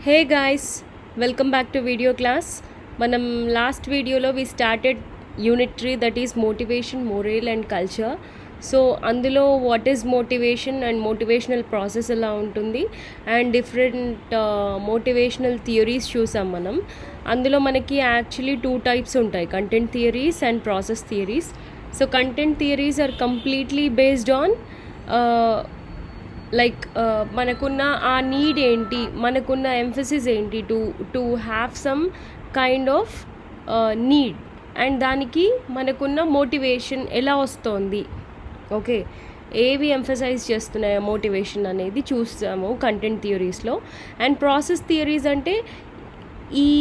Hey guys, welcome back to video class. Manam last video lo we started unit 3, that is motivation, morale and culture. So అందులో what is motivation and motivational process ఎలా ఉంటుంది and different motivational theories చూసాం మనం. అందులో మనకి actually 2 types ఉంటాయి, content theories and process theories. So content theories are completely based on like మనకున్న ఆ నీడ్ ఏంటి, మనకున్న ఎంఫసిస్ ఏంటి to have some kind of need, and దానికి మనకున్న మోటివేషన్ ఎలా వస్తుంది, ఓకే, ఏవి ఎంఫసైజ్ చేస్తున్నాయో మోటివేషన్ అనేది చూస్తాము కంటెంట్ థియరీస్లో. అండ్ ప్రాసెస్ థియరీస్ అంటే ఈ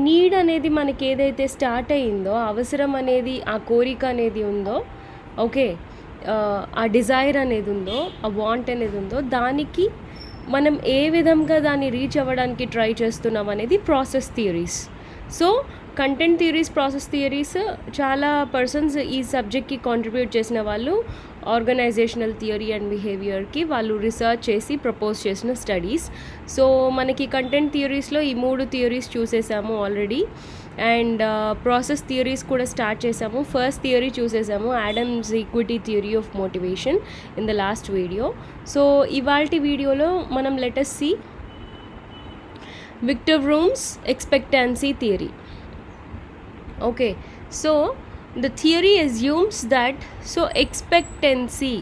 నీడ్ అనేది మనకి ఏదైతే స్టార్ట్ అయ్యిందో, అవసరం అనేది, ఆ కోరిక అనేది ఉందో, ఓకే, ఆ డిజైర్ అనేది ఉందో, ఆ వాంట్ అనేది ఉందో, దానికి మనం ఏ విధంగా దాన్ని రీచ్ అవ్వడానికి ట్రై చేస్తున్నాం అనేది process theories. So content theories, process theories చాలా పర్సన్స్ ఈ సబ్జెక్ట్కి కాంట్రిబ్యూట్ చేసిన వాళ్ళు ఆర్గనైజేషనల్ థియరీ అండ్ బిహేవియర్కి వాళ్ళు రీసెర్చ్ చేసి ప్రపోజ్ చేసిన స్టడీస్. సో మనకి కంటెంట్ థియరీస్లో ఈ 3 థియరీస్ చూసేసాము ఆల్రెడీ, అండ్ ప్రాసెస్ థియరీస్ కూడా స్టార్ట్ చేసాము. ఫస్ట్ థియరీ చూసేసాము, Adams equity theory of motivation, in the last video. So ఇవాల్టి వీడియోలో మనం let's see Victor Vroom's expectancy theory. Okay, so the theory assumes that, so expectancy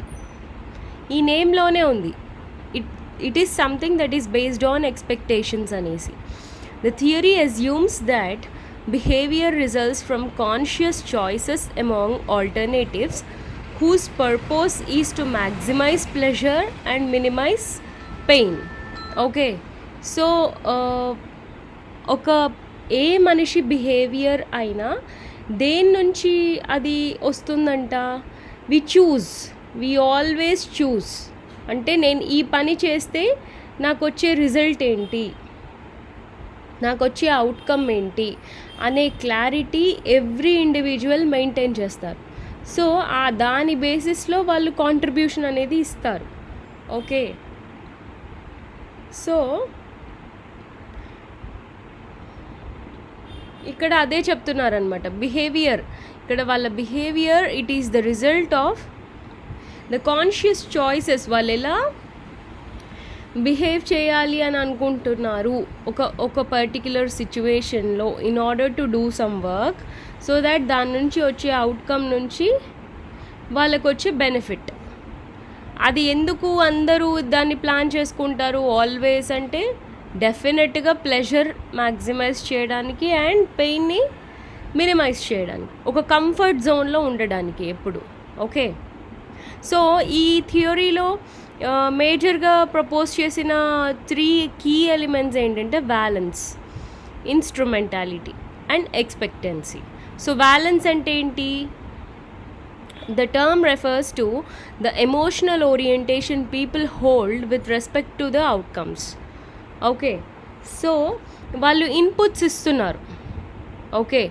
ఈ నేమ్లోనే ఉంది, it is something that is based on expectations అనేసి. The theory assumes that behavior results from conscious choices among alternatives whose purpose is to maximize pleasure and minimize pain. Okay, so ఒక ఏ మనిషి behaviour అయినా దేని నుంచి అది వస్తుందంట, we always చూస్. అంటే నేను ఈ పని చేస్తే నాకు వచ్చే రిజల్ట్ ఏంటి, నాకు వచ్చే అవుట్కమ్ ఏంటి అనే క్లారిటీ ఎవ్రీ ఇండివిజువల్ మెయింటైన్ చేస్తారు. సో ఆ దాని బేసిస్లో వాళ్ళు కాంట్రిబ్యూషన్ అనేది ఇస్తారు. ఓకే, సో ఇక్కడ అదే చెప్తున్నారనమాట. బిహేవియర్, ఇక్కడ వాళ్ళ behaviour it is the result of the conscious choices. వాళ్ళు ఎలా బిహేవ్ చేయాలి అని అనుకుంటున్నారు ఒక పర్టిక్యులర్ సిచ్యువేషన్లో in order to do some work, so that దాని నుంచి వచ్చే అవుట్కమ్ నుంచి వాళ్ళకు వచ్చే బెనిఫిట్. అది ఎందుకు అందరూ దాన్ని ప్లాన్ చేసుకుంటారు ఆల్వేస్ అంటే, డెఫినెట్గా ప్లెజర్ మ్యాక్సిమైజ్ చేయడానికి అండ్ పెయిన్ని మినిమైజ్ చేయడానికి, ఒక కంఫర్ట్ జోన్లో ఉండడానికి ఎప్పుడు. ఓకే, సో ఈ థియరీలో మేజర్గా ప్రపోజ్ చేసిన 3 కీ ఎలిమెంట్స్ ఏంటంటే balance, instrumentality and expectancy. So balance అంటే ఏంటి? The term refers to the emotional orientation people hold with respect to the outcomes. Okay, so వాళ్ళు ఇన్పుట్స్ ఇస్తున్నారు. ఓకే,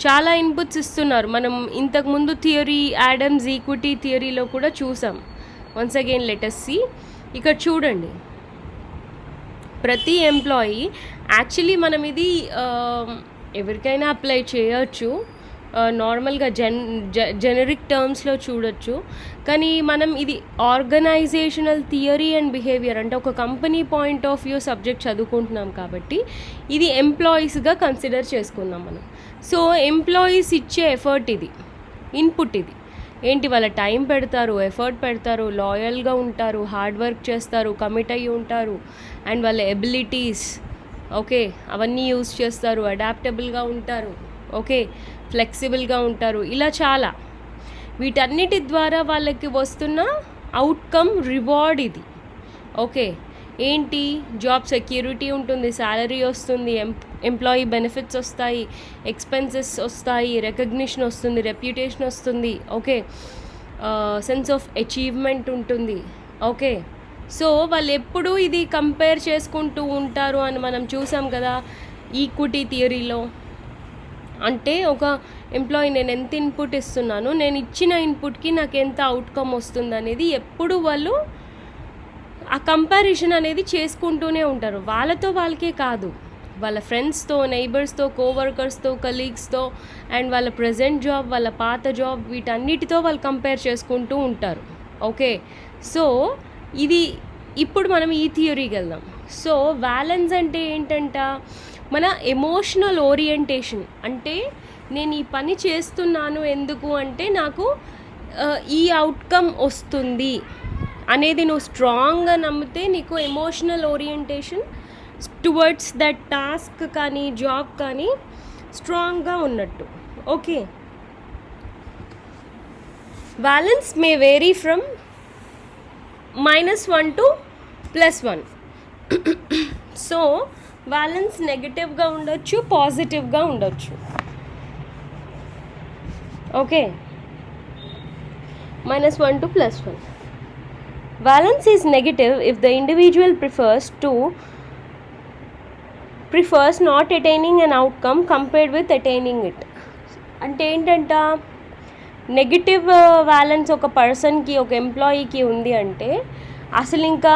చాలా ఇన్పుట్స్ ఇస్తున్నారు. మనం ఇంతకుముందు థియరీ, ఆడమ్స్ ఈక్విటీ థియరీలో కూడా చూసాం. Once again let us see. ఇక్కడ చూడండి, ప్రతి ఎంప్లాయీ యాక్చువల్లీ మనం ఇది ఎవరికైనా అప్లై చేయొచ్చు, నార్మల్గా జెనరిక్ టర్మ్స్లో చూడొచ్చు, కానీ మనం ఇది ఆర్గనైజేషనల్ థియరీ అండ్ బిహేవియర్ అంటే ఒక company point of view subject చదువుకుంటున్నాం కాబట్టి ఇది ఎంప్లాయీస్గా కన్సిడర్ చేసుకున్నాం మనం. సో ఎంప్లాయీస్ ఇచ్చే ఎఫర్ట్ ఇది, ఇన్పుట్ ఇది ఏంటి, వాళ్ళ టైం పెడతారు, ఎఫర్ట్ పెడతారు, లాయల్గా ఉంటారు, హార్డ్ వర్క్ చేస్తారు, కమిట్ అయ్యి ఉంటారు, అండ్ వాళ్ళ ఎబిలిటీస్, ఓకే, అవన్నీ యూజ్ చేస్తారు, అడాప్టబుల్గా ఉంటారు, ఓకే, ఫ్లెక్సిబుల్గా ఉంటారు, ఇలా చాలా. వీటన్నిటి ద్వారా వాళ్ళకి వస్తున్న అవుట్కమ్ రివార్డ్ ఇది. ఓకే, ఏంటి, జాబ్ సెక్యూరిటీ ఉంటుంది, శాలరీ వస్తుంది, ఎంప్లాయీ బెనిఫిట్స్ వస్తాయి, ఎక్స్పెన్సెస్ వస్తాయి, రికగ్నిషన్ వస్తుంది, రెప్యుటేషన్ వస్తుంది, ఓకే, సెన్స్ ఆఫ్ అచీవ్మెంట్ ఉంటుంది. ఓకే, సో వాళ్ళు ఎప్పుడూ ఇది కంపేర్ చేసుకుంటూ ఉంటారు అని మనం చూసాం కదా ఈక్విటీ థియరీలో. అంటే ఒక ఎంప్లాయీ నేను ఎంత ఇన్పుట్ ఇస్తున్నాను, నేను ఇచ్చిన ఇన్పుట్కి నాకు ఎంత అవుట్కమ్ వస్తుంది అనేది ఎప్పుడు వాళ్ళు ఆ కంపారిజన్ అనేది చేసుకుంటూనే ఉంటారు. వాళ్ళతో వాళ్ళకే కాదు, వాళ్ళ ఫ్రెండ్స్తో, నైబర్స్తో, కోవర్కర్స్తో, కలీగ్స్తో, అండ్ వాళ్ళ ప్రజెంట్ జాబ్, వాళ్ళ పాత జాబ్, వీటన్నిటితో వాళ్ళు కంపేర్ చేసుకుంటూ ఉంటారు. ఓకే, సో ఇది ఇప్పుడు మనం ఈ థియరీకి వెళ్దాం. సో బ్యాలెన్స్ అంటే ఏంటంట, మన ఎమోషనల్ ఓరియంటేషన్. అంటే నేను ఈ పని చేస్తున్నాను ఎందుకు అంటే నాకు ఈ అవుట్కమ్ వస్తుంది అనేది నువ్వు స్ట్రాంగ్గా నమ్మితే నీకు emotional orientation towards that task కానీ జాబ్ కానీ స్ట్రాంగ్గా ఉన్నట్టు. Okay, balance may vary from -1 to +1. So balance నెగటివ్గా ఉండొచ్చు, పాజిటివ్గా ఉండొచ్చు. Okay, -1 to +1. Balance is negative if the individual prefers not attaining an outcome compared with attaining it. అంటే ఏంటంట, నెగిటివ్ బ్యాలెన్స్ ఒక పర్సన్కి, ఒక ఎంప్లాయీకి ఉంది అంటే అసలు ఇంకా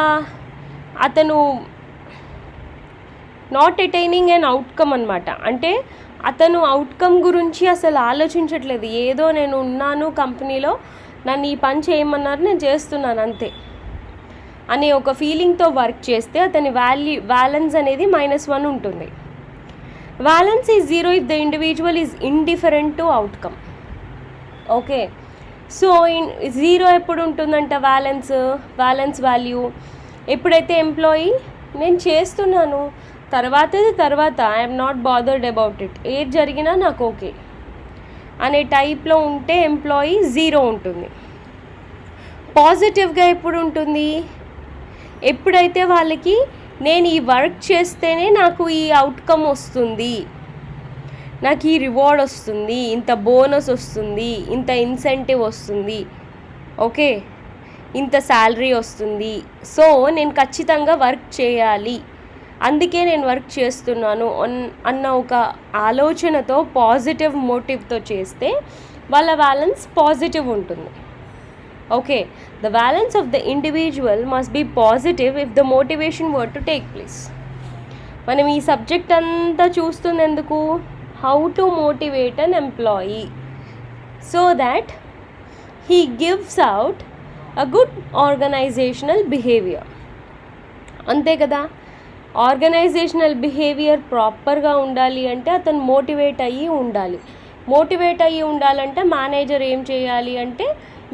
అతను నాట్ అటైనింగ్ అన్ అవుట్కమ్ అనమాట. అంటే అతను అవుట్కమ్ గురించి అసలు ఆలోచించట్లేదు. ఏదో నేను ఉన్నాను కంపెనీలో, నన్ను ఈ పని చేయమన్నారు, నేను చేస్తున్నాను అంతే అనే ఒక ఫీలింగ్తో వర్క్ చేస్తే అతని బ్యాలెన్స్ అనేది -1 ఉంటుంది. Balance is 0 if the individual is indifferent to outcome. Okay, so 0 ఎప్పుడు ఉంటుందంట బ్యాలెన్స్ వాల్యూ ఎప్పుడైతే ఎంప్లాయీ నేను చేస్తున్నాను, తర్వాత I'm not bothered about it, ఏది జరిగినా నాకు ఓకే అనే టైప్లో ఉంటే ఎంప్లాయీ 0 ఉంటుంది. పాజిటివ్గా ఎప్పుడు ఉంటుంది, ఎప్పుడైతే వాళ్ళకి నేను ఈ వర్క్ చేస్తేనే నాకు ఈ అవుట్కమ్ వస్తుంది, నాకు ఈ రివార్డ్ వస్తుంది, ఇంత బోనస్ వస్తుంది, ఇంత ఇన్సెంటివ్ వస్తుంది, ఓకే, ఇంత శాలరీ వస్తుంది, సో నేను ఖచ్చితంగా వర్క్ చేయాలి, అందుకే నేను వర్క్ చేస్తున్నాను అన్న ఒక ఆలోచనతో, పాజిటివ్ మోటివ్తో చేస్తే వాళ్ళ బ్యాలెన్స్ పాజిటివ్ ఉంటుంది. Okay, the balance of the individual must be positive if the motivation were to take place. మనం ఈ సబ్జెక్ట్ అంతా చూస్తుంది ఎందుకు, how to motivate an employee so that he gives out a good organizational behaviour. అంతే కదా, organisational behaviour ప్రాపర్గా ఉండాలి అంటే అతను మోటివేట్ అయ్యి ఉండాలంటే మేనేజర్ ఏం చేయాలి అంటే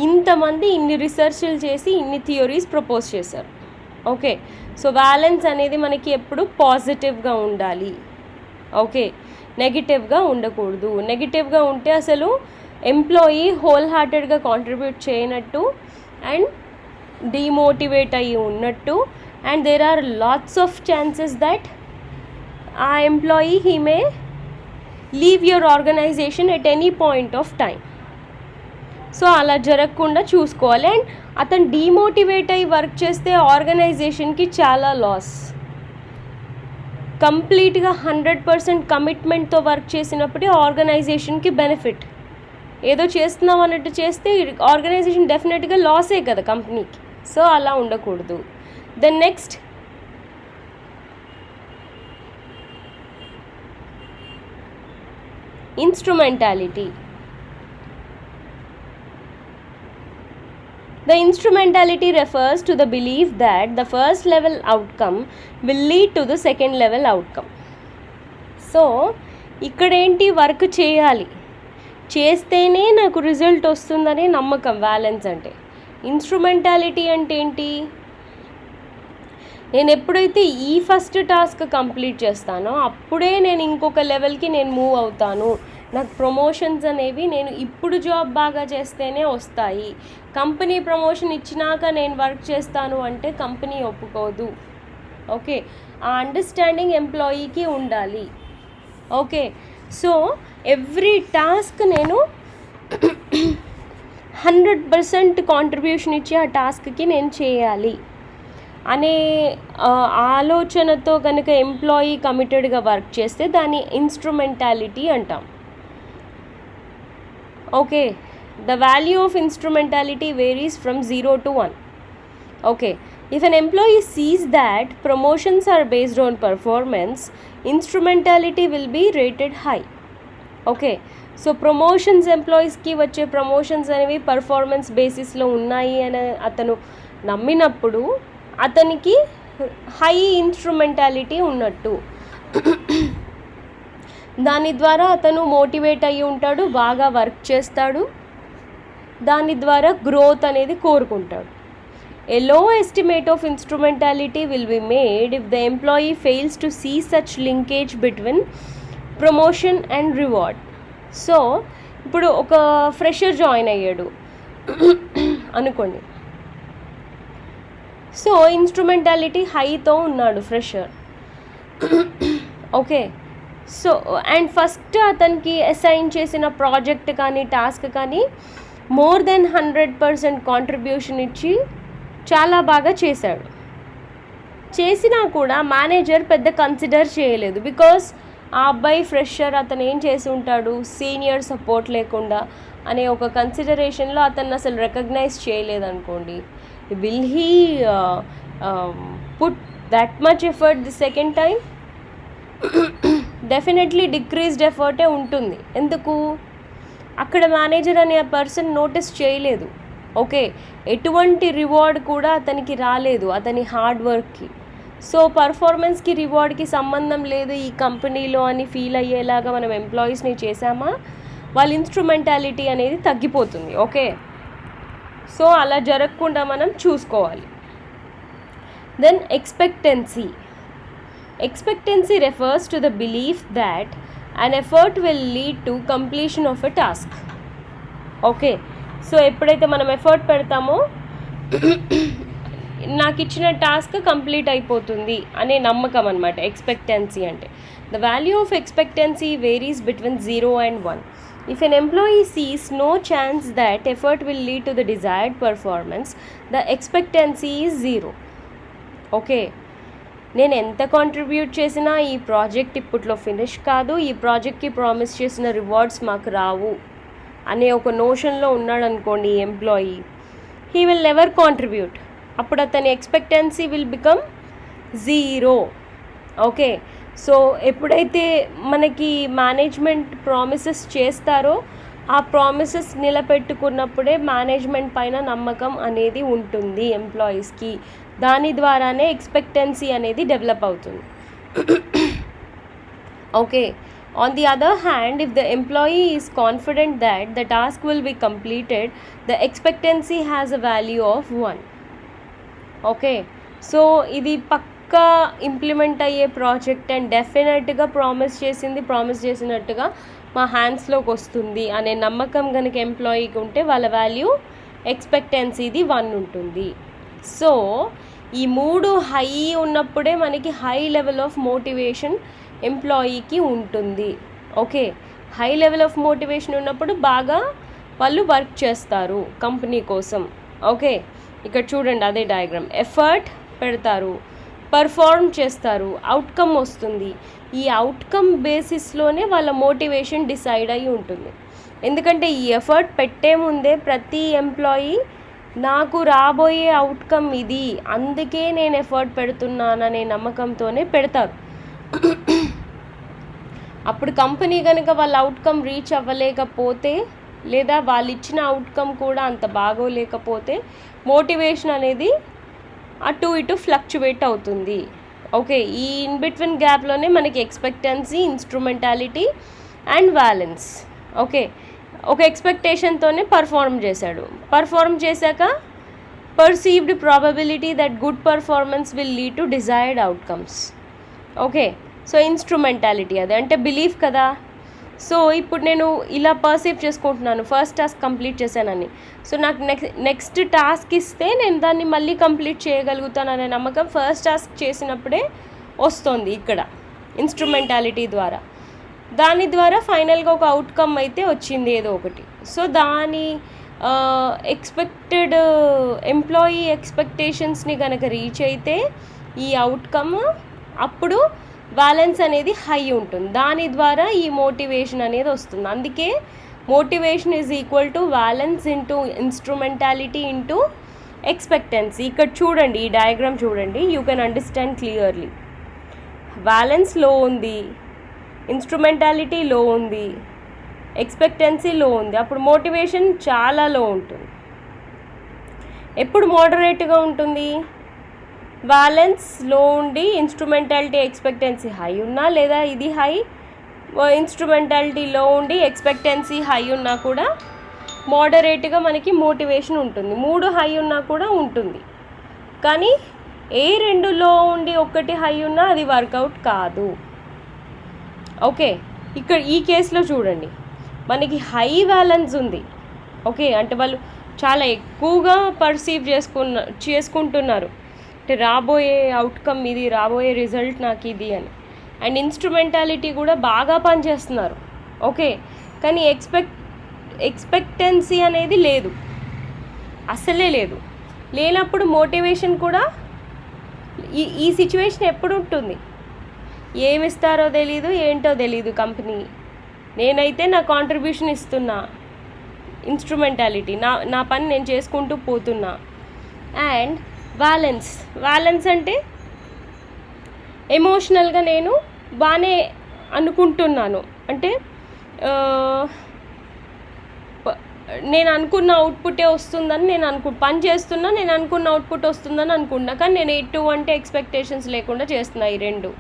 ఇంతమంది ఇన్ని రీసెర్చ్లు చేసి ఇన్ని థియరీస్ ప్రపోజ్ చేశారు. ఓకే, సో బ్యాలెన్స్ అనేది మనకి ఎప్పుడు పాజిటివ్గా ఉండాలి. ఓకే, నెగిటివ్గా ఉండకూడదు. నెగిటివ్గా ఉంటే అసలు ఎంప్లాయీ హోల్ హార్టెడ్గా కాంట్రిబ్యూట్ చేయనట్టు అండ్ డిమోటివేట్ అయ్యి ఉన్నట్టు, and there are lots of chances that ఆ employee he may leave your organisation at any point of time. So అలా జరగకుండా చూసుకోవాలి. అండ్ అతను డిమోటివేట్ అయ్యి వర్క్ చేస్తే ఆర్గనైజేషన్కి చాలా లాస్. కంప్లీట్గా 100% కమిట్మెంట్తో వర్క్ చేసినప్పుడే ఆర్గనైజేషన్కి బెనిఫిట్. ఏదో చేస్తున్నాం అన్నట్టు చేస్తే ఆర్గనైజేషన్ డెఫినెట్గా లాసే కదా కంపెనీకి. సో అలా ఉండకూడదు. Then next, instrumentality. The instrumentality refers to the belief that the first level outcome will lead to the second level outcome. So ఇక్కడేంటి, వర్క్ చేస్తేనే నాకు రిజల్ట్ వస్తుందనే నమ్మకం బ్యాలెన్స్ అంటే. ఇన్స్ట్రుమెంటాలిటీ అంటే ఏంటి, నేను ఎప్పుడైతే ఈ ఫస్ట్ టాస్క్ కంప్లీట్ చేస్తానో అప్పుడే నేను ఇంకొక లెవెల్కి నేను మూవ్ అవుతాను. నాకు ప్రమోషన్స్ అనేవి నేను ఇప్పుడు జాబ్ బాగా చేస్తేనే వస్తాయి. కంపెనీ ప్రమోషన్ ఇచ్చినాక నేను వర్క్ చేస్తాను అంటే కంపెనీ ఒప్పుకోదు. ఓకే, ఆ అండర్స్టాండింగ్ ఎంప్లాయీకి ఉండాలి. ఓకే, సో ఎవ్రీ టాస్క్ నేను 100% కాంట్రిబ్యూషన్ ఇచ్చి ఆ టాస్క్కి నేను చేయాలి అనే ఆలోచనతో కనుక ఎంప్లాయీ కమిటెడ్గా వర్క్ చేస్తే దాన్ని ఇన్స్ట్రుమెంటాలిటీ అంటాం. Okay, the value of instrumentality varies from 0 to 1. Okay, If an employee sees that promotions are based on performance, instrumentality will be rated high. Okay, so promotions ఎంప్లాయీస్కి వచ్చే ప్రమోషన్స్ అనేవి performance బేసిస్లో ఉన్నాయి అని అతను నమ్మినప్పుడు అతనికి హై ఇన్స్ట్రుమెంటాలిటీ ఉన్నట్టు. దాని ద్వారా అతను మోటివేట్ అయ్యి ఉంటాడు, బాగా వర్క్ చేస్తాడు, దాని ద్వారా గ్రోత్ అనేది కోరుకుంటాడు. A low estimate of instrumentality will be made if the employee fails to see such linkage between promotion and reward. So ఇప్పుడు ఒక ఫ్రెషర్ జాయిన్ అయ్యాడు అనుకోండి. సో ఇన్స్ట్రుమెంటాలిటీ హైతో ఉన్నాడు fresher. Okay, so and first అతనికి assign చేసిన project కానీ task కానీ more than 100% contribution ఇచ్చి చాలా బాగా చేశాడు. చేసినా కూడా మేనేజర్ పెద్ద కన్సిడర్ చేయలేదు. బికాస్ ఆ అబ్బాయి ఫ్రెషర్, అతను ఏం చేసి ఉంటాడు, సీనియర్ సపోర్ట్ లేకుండా అనే ఒక కన్సిడరేషన్లో అతన్ని అసలు రికగ్నైజ్ చేయలేదు అనుకోండి. Will he put that much effort the second time? Definitely decreased ఎఫర్టే ఉంటుంది. ఎందుకు? అక్కడ మేనేజర్ అనే పర్సన్ నోటీస్ చేయలేదు. ఓకే, ఎటువంటి రివార్డ్ కూడా అతనికి రాలేదు అతని హార్డ్ వర్క్కి. సో పర్ఫార్మెన్స్కి రివార్డ్కి సంబంధం లేదు ఈ కంపెనీలో అని ఫీల్ అయ్యేలాగా మనం ఎంప్లాయీస్ని చేసామా, వాళ్ళ ఇన్స్ట్రుమెంటాలిటీ అనేది తగ్గిపోతుంది. ఓకే, సో అలా జరగకుండా మనం చూసుకోవాలి. Then expectancy. Expectancy refers to the belief that an effort will lead to completion of a task. Okay, so ఎప్పుడైతే మనం ఎఫర్ట్ పెడతామో నాకు ఇచ్చిన టాస్క్ కంప్లీట్ అయిపోతుంది అనే నమ్మకం అనమాట ఎక్స్పెక్టెన్సీ అంటే. The value of expectancy varies between 0 and 1. If an employee sees no chance that effort will lead to the desired performance, the expectancy is 0. Okay, నేను ఎంత కాంట్రిబ్యూట్ చేసినా ఈ ప్రాజెక్ట్ ఇప్పట్లో ఫినిష్ కాదు, ఈ ప్రాజెక్ట్కి ప్రామిస్ చేసిన రివార్డ్స్ మాకు రావు అనే ఒక నోషన్లో ఉన్నాడు అనుకోండి ఈ employee, he will never contribute. అప్పుడు అతని expectancy will become 0. Okay, so ఎప్పుడైతే మనకి మేనేజ్మెంట్ ప్రామిసెస్ చేస్తారో ఆ ప్రామిసెస్ నిలబెట్టుకున్నప్పుడే మేనేజ్మెంట్ పైన నమ్మకం అనేది ఉంటుంది ఎంప్లాయీస్కి. దాని ద్వారానే ఎక్స్పెక్టెన్సీ అనేది డెవలప్ అవుతుంది. Okay, on the other hand, if the employee is confident that the task will be completed, the expectancy has a value of 1. Okay, so ఇది పక్కా ఇంప్లిమెంట్ అయ్యే ప్రాజెక్ట్ అండ్ డెఫినెట్గా ప్రామిస్ చేసినట్టుగా మా హ్యాండ్స్లోకి వస్తుంది అనే నమ్మకం కనుక ఎంప్లాయీకి ఉంటే వాళ్ళ వాల్యూ ఎక్స్పెక్టెన్సీది 1 ఉంటుంది. సో ఈ 3 హై ఉన్నప్పుడే మనకి హై లెవెల్ ఆఫ్ మోటివేషన్ ఎంప్లాయీకి ఉంటుంది. Okay, high level of motivation ఉన్నప్పుడు బాగా వాళ్ళు వర్క్ చేస్తారు కంపెనీ కోసం. ఓకే, ఇక్కడ చూడండి అదే డయాగ్రామ్. ఎఫర్ట్ పెడతారు, పర్ఫార్మ్ చేస్తారు, అవుట్కమ్ వస్తుంది. ఈ అవుట్కమ్ బేసిస్లోనే వాళ్ళ మోటివేషన్ డిసైడ్ అయి ఉంటుంది. ఎందుకంటే ఈ ఎఫర్ట్ పెట్టే ముందే ప్రతి ఎంప్లాయీ నాకు రాబోయే అవుట్కమ్ ఇది, అందుకే నేను ఎఫర్ట్ పెడుతున్నాననే నమ్మకంతోనే పెడతారు. అప్పుడు కంపెనీ కనుక వాళ్ళ అవుట్కమ్ రీచ్ అవ్వలేకపోతే లేదా వాళ్ళు ఇచ్చిన అవుట్కమ్ కూడా అంత బాగోలేకపోతే మోటివేషన్ అనేది అటు ఇటు ఫ్లక్చువేట్ అవుతుంది. ఓకే, ఈ ఇన్ బిట్వీన్ గ్యాప్లోనే మనకి expectancy, instrumentality and balance. Okay, ఒక ఎక్స్పెక్టేషన్తోనే పర్ఫార్మ్ చేశాక perceived probability that good performance will lead to desired outcomes. Okay, so instrumentality అది అంటే బిలీఫ్ కదా. సో ఇప్పుడు నేను ఇలా పర్సీవ్ చేసుకుంటున్నాను ఫస్ట్ టాస్క్ కంప్లీట్ చేశానని. సో నాకు నెక్స్ట్ టాస్క్ ఇస్తే నేను దాన్ని మళ్ళీ కంప్లీట్ చేయగలుగుతాననే నమ్మకం ఫస్ట్ టాస్క్ చేసినప్పుడే వస్తుంది ఇక్కడ ఇన్స్ట్రుమెంటాలిటీ ద్వారా. దాని ద్వారా ఫైనల్గా ఒక అవుట్కమ్ అయితే వచ్చింది ఏదో ఒకటి. సో దాని ఎక్స్పెక్టెడ్ ఎంప్లాయీ ఎక్స్పెక్టేషన్స్ని కనుక రీచ్ అయితే ఈ అవుట్కమ్ అప్పుడు బ్యాలెన్స్ అనేది హై ఉంటుంది. దాని ద్వారా ఈ మోటివేషన్ అనేది వస్తుంది. అందుకే motivation is equal to balance into instrumentality into expectancy. ఇక్కడ చూడండి, ఈ డయాగ్రామ్ చూడండి, you can understand clearly. Valence లో ఉంది, ఇన్స్ట్రుమెంటాలిటీ లో ఉంది, ఎక్స్పెక్టెన్సీ లో ఉంది. అప్పుడు మోటివేషన్ చాలా లో ఉంటుంది. ఎప్పుడు మోడరేట్గా ఉంటుంది? వ్యాలెన్స్ లో ఉండి ఇన్స్ట్రుమెంటాలిటీ ఎక్స్పెక్టెన్సీ హై ఉన్నా, లేదా ఇది హై, ఇన్స్ట్రుమెంటాలిటీ లో ఉండి ఎక్స్పెక్టెన్సీ హై ఉన్నా కూడా మోడరేట్గా మనకి మోటివేషన్ ఉంటుంది. 3 హై ఉన్నా కూడా ఉంటుంది. కానీ ఏ 2 లో ఉండి 1 హై ఉన్నా అది వర్కౌట్ కాదు. ఓకే, ఇక్కడ ఈ కేసులో చూడండి, మనకి హై వ్యాలెన్స్ ఉంది. ఓకే, అంటే వాళ్ళు చాలా ఎక్కువగా పర్సీవ్ చేసుకుంటున్నారు, అంటే రాబోయే అవుట్కమ్ ఇది, రాబోయే రిజల్ట్ నాకు ఇది అని. అండ్ ఇన్స్ట్రుమెంటాలిటీ కూడా బాగా పనిచేస్తున్నారు. ఓకే, కానీ ఎక్స్పెక్టెన్సీ అనేది లేదు, అసలే లేదు. లేనప్పుడు మోటివేషన్ కూడా ఈ సిచ్యువేషన్ ఎప్పుడు ఉంటుంది? ఏమిస్తారో తెలీదు, ఏంటో తెలీదు కంపెనీ. నేనైతే నా కాంట్రిబ్యూషన్ ఇస్తున్నా, ఇన్స్ట్రుమెంటాలిటీ, నా పని నేను చేసుకుంటూ పోతున్నా. అండ్ వ్యాలెన్స్ అంటే ఎమోషనల్గా నేను బాగానే అనుకుంటున్నాను, అంటే నేను అనుకున్న అవుట్పుటే వస్తుందని పని చేస్తున్నా, నేను అనుకున్న అవుట్పుట్ వస్తుందని అనుకున్నా. కానీ నేను ఎటువంటి ఎక్స్పెక్టేషన్స్ లేకుండా చేస్తున్నా. ఈ 2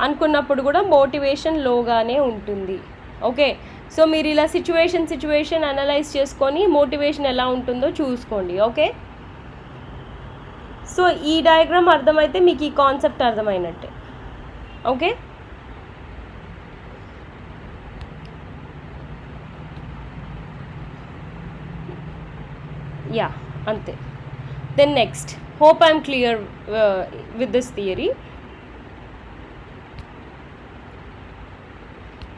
అనుకున్నప్పుడు కూడా మోటివేషన్ లోగానే ఉంటుంది. ఓకే, సో మీరు ఇలా సిచ్యువేషన్ అనలైజ్ చేసుకొని మోటివేషన్ ఎలా ఉంటుందో చూసుకోండి. ఓకే, సో ఈ డయాగ్రామ్ అర్థమైతే మీకు ఈ కాన్సెప్ట్ అర్థమైనట్టే. ఓకే, యా, అంతే. Then next, hope I'm clear with this theory.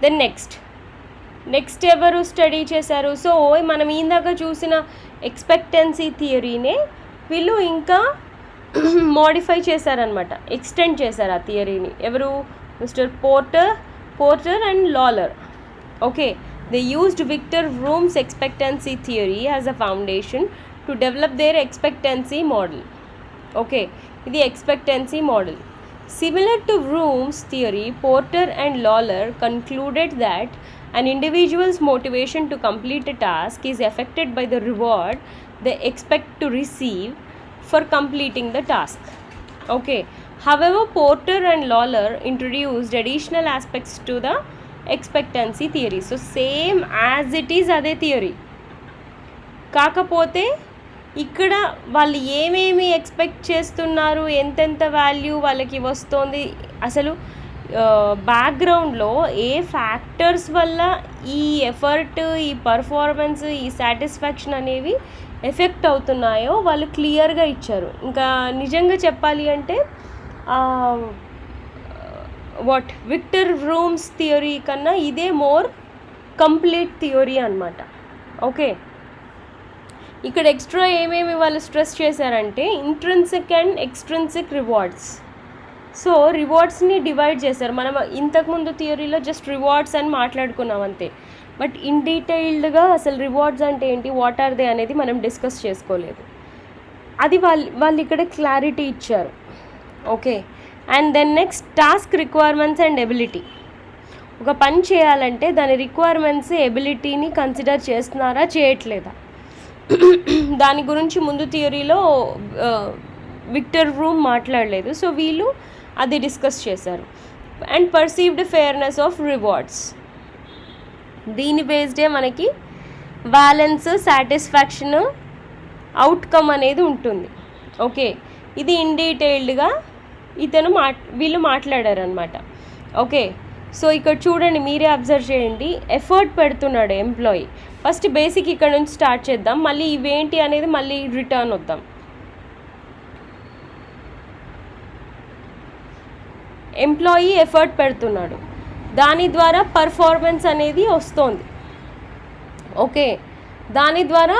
Then next ఎవరు స్టడీ చేశారు? సో మనం ఇందాక చూసిన ఎక్స్పెక్టెన్సీ థియరీనే వీళ్ళు ఇంకా మోడిఫై చేశారనమాట, ఎక్స్టెండ్ చేశారు ఆ థియరీని. ఎవరు? Mister Porter and Lawler. Okay, they used Victor Vroom's expectancy theory as a foundation to develop their expectancy model. Okay, ఇది expectancy model. Similar to Vroom's theory, Porter and Lawler concluded that an individual's motivation to complete a task is affected by the reward they expect to receive for completing the task. Okay, however, Porter and Lawler introduced additional aspects to the expectancy theory. So same as it is అదే theory, కాకపోతే ఇక్కడ వాళ్ళు ఏమేమి expect చేస్తున్నారు, ఎంతెంత value వాళ్ళకి వస్తుంది, అసలు బ్యాక్గ్రౌండ్లో ఏ ఫ్యాక్టర్స్ వల్ల ఈ ఎఫర్ట్, ఈ పర్ఫార్మెన్స్, ఈ సాటిస్ఫాక్షన్ అనేవి ఎఫెక్ట్ అవుతున్నాయో వాళ్ళు క్లియర్గా ఇచ్చారు. ఇంకా నిజంగా చెప్పాలి అంటే విక్టర్ వ్రూమ్స్ థియరీ కన్నా ఇదే మోర్ కంప్లీట్ థియరీ అనమాట. ఓకే, ఇక్కడ ఎక్స్ట్రా ఏమేమి వాళ్ళు స్ట్రెస్ చేశారంటే intrinsic and extrinsic rewards. So రివార్డ్స్ని డివైడ్ చేశారు. మనం ఇంతకుముందు థియరీలో జస్ట్ రివార్డ్స్ అని మాట్లాడుకున్నాం అంతే, బట్ ఇన్ డీటెయిల్డ్గా అసలు రివార్డ్స్ అంటే ఏంటి, వాట్ ఆర్ దే అనేది మనం డిస్కస్ చేసుకోలేదు. అది వాళ్ళు ఇక్కడ క్లారిటీ ఇచ్చారు. Okay, and then next, task requirements and ability. ఒక పని చేయాలంటే దాని రిక్వైర్మెంట్స్, ఎబిలిటీని కన్సిడర్ చేస్తున్నారా, చేయట్లేదా, దాని గురించి ముందు థియరీలో విక్టర్ వ్రూమ్ మాట్లాడలేదు. సో వీళ్ళు అది డిస్కస్ చేశారు. And perceived fairness of rewards, దీని బేస్డే మనకి బ్యాలెన్స్, సాటిస్ఫాక్షన్, అవుట్కమ్ అనేది ఉంటుంది. ఓకే, ఇది ఇన్ డీటెయిల్డ్గా వీళ్ళు మాట్లాడారు అనమాట. ఓకే, సో ఇక్కడ చూడండి, మీరే అబ్జర్వ్ చేయండి, ఎఫర్ట్ పెడుతున్నాడు ఎంప్లాయీ. ఫస్ట్ బేసిక్ ఇక్కడ నుంచి స్టార్ట్ చేద్దాం, మళ్ళీ ఇవేంటి అనేది మళ్ళీ రిటర్న్ వద్దాం. ఎంప్లాయీ ఎఫర్ట్ పెడుతున్నాడు, దాని ద్వారా పర్ఫార్మెన్స్ అనేది వస్తుంది. ఓకే, దాని ద్వారా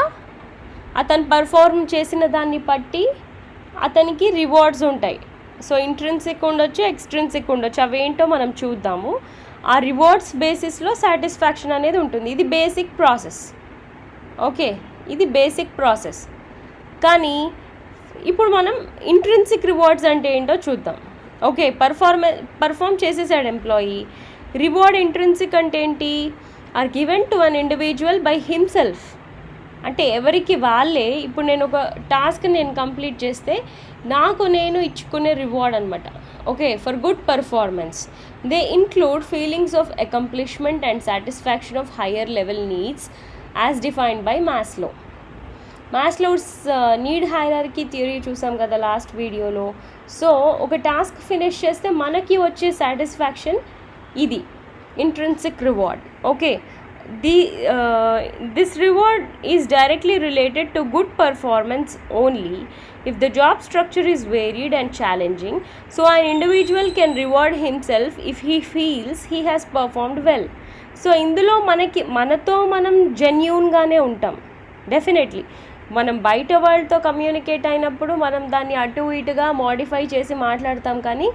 అతను పర్ఫార్మ్ చేసిన దాన్ని బట్టి అతనికి రివార్డ్స్ ఉంటాయి. సో ఇంట్రిన్సిక్ ఉండొచ్చు, ఎక్స్ట్రిన్సిక్ ఉండొచ్చు, అవేంటో మనం చూద్దాము. ఆ రివార్డ్స్ బేసిస్లో సాటిస్ఫాక్షన్ అనేది ఉంటుంది. ఇది బేసిక్ ప్రాసెస్. ఓకే, ఇది బేసిక్ ప్రాసెస్. కానీ ఇప్పుడు మనం ఇంట్రిన్సిక్ రివార్డ్స్ అంటే ఏంటో చూద్దాం. ఓకే, పర్ఫామ్ చేసేసాడు ఎంప్లాయీ. రివార్డ్ ఇంట్రిన్సిక్ అంటే ఏంటి? Are given to an individual by himself. అంటే ఎవరికి వాళ్ళే. ఇప్పుడు నేను ఒక టాస్క్ నేను కంప్లీట్ చేస్తే నాకు నేను ఇచ్చుకునే రివార్డ్ అనమాట. Okay, for good performance. They include feelings of accomplishment and satisfaction of higher level needs as defined by Maslow's need hierarchy theory చూసాం కదా లాస్ట్ వీడియోలో. సో ఒక టాస్క్ ఫినిష్ చేస్తే మనకి వచ్చే సాటిస్ఫాక్షన్ ఇది intrinsic reward. Okay, this reward is directly related to good performance only if the job structure is varied and challenging. So an individual can reward himself if he feels he has performed well. So ఇందులో మనతో మనం జెన్యూన్గానే ఉంటాం. Definitely మనం బయట వాళ్ళతో communicate అయినప్పుడు మనం దాన్ని అటు ఇటుగా మోడిఫై చేసి మాట్లాడతాం, కానీ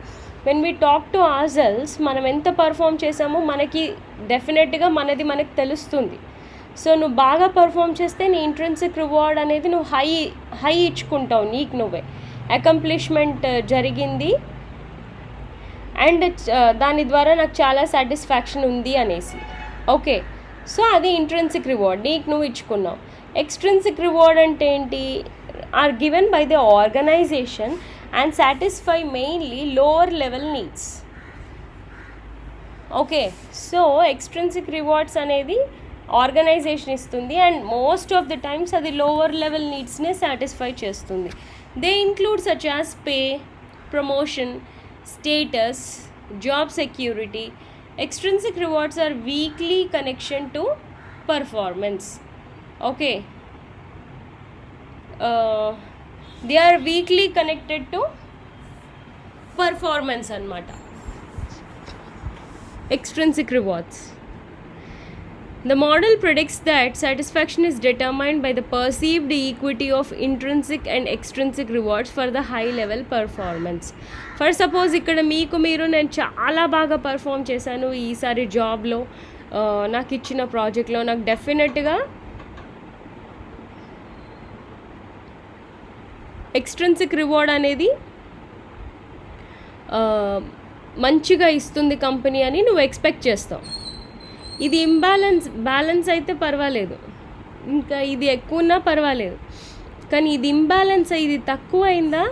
when we talk to our selves మనం ఎంత పర్ఫామ్ చేసామో మనకి డెఫినెట్గా మనకి తెలుస్తుంది. సో నువ్వు బాగా పర్ఫామ్ చేస్తే నీ ఇంట్రిన్సిక్ రివార్డ్ అనేది నువ్వు హై ఇచ్చుకుంటావు నీకు నువ్వే. అకంప్లిష్మెంట్ జరిగింది అండ్ దాని ద్వారా నాకు చాలా సాటిస్ఫాక్షన్ ఉంది అనేసి. ఓకే, సో అది ఇంట్రిన్సిక్ రివార్డ్ నీకు నువ్వు ఇచ్చుకున్నావు. ఎక్స్ట్రిన్సిక్ రివార్డ్ అంటే ఏంటి? Are given by the organization and satisfy mainly lower level needs. Okay, so extrinsic rewards అనేది ఆర్గనైజేషన్ ఇస్తుంది and most of the times అది లోవర్ లెవెల్ నీడ్స్నే సాటిస్ఫై చేస్తుంది. They include such as pay, promotion, status, job security. Extrinsic rewards are weakly connection to performance. Okay, they are weakly connected to performance anamata. Extrinsic rewards. The model predicts that satisfaction is determined by the perceived equity of intrinsic and extrinsic rewards for the high level performance. For suppose ikkada meeku meeru nenu chaala baga perform chesanu ఈసారి జాబ్లో నాకు ఇచ్చిన ప్రాజెక్ట్లో నాకు డెఫినెట్గా extrinsic reward అనేది మంచిగా ఇస్తుంది కంపెనీ అని నువ్వు ఎక్స్పెక్ట్ చేస్తావు. ఇది బ్యాలెన్స్ అయితే పర్వాలేదు, ఇంకా ఇది ఎక్కువ ఉన్నా పర్వాలేదు, కానీ ఇది ఇంబ్యాలెన్స్, ఇది తక్కువ అయిందా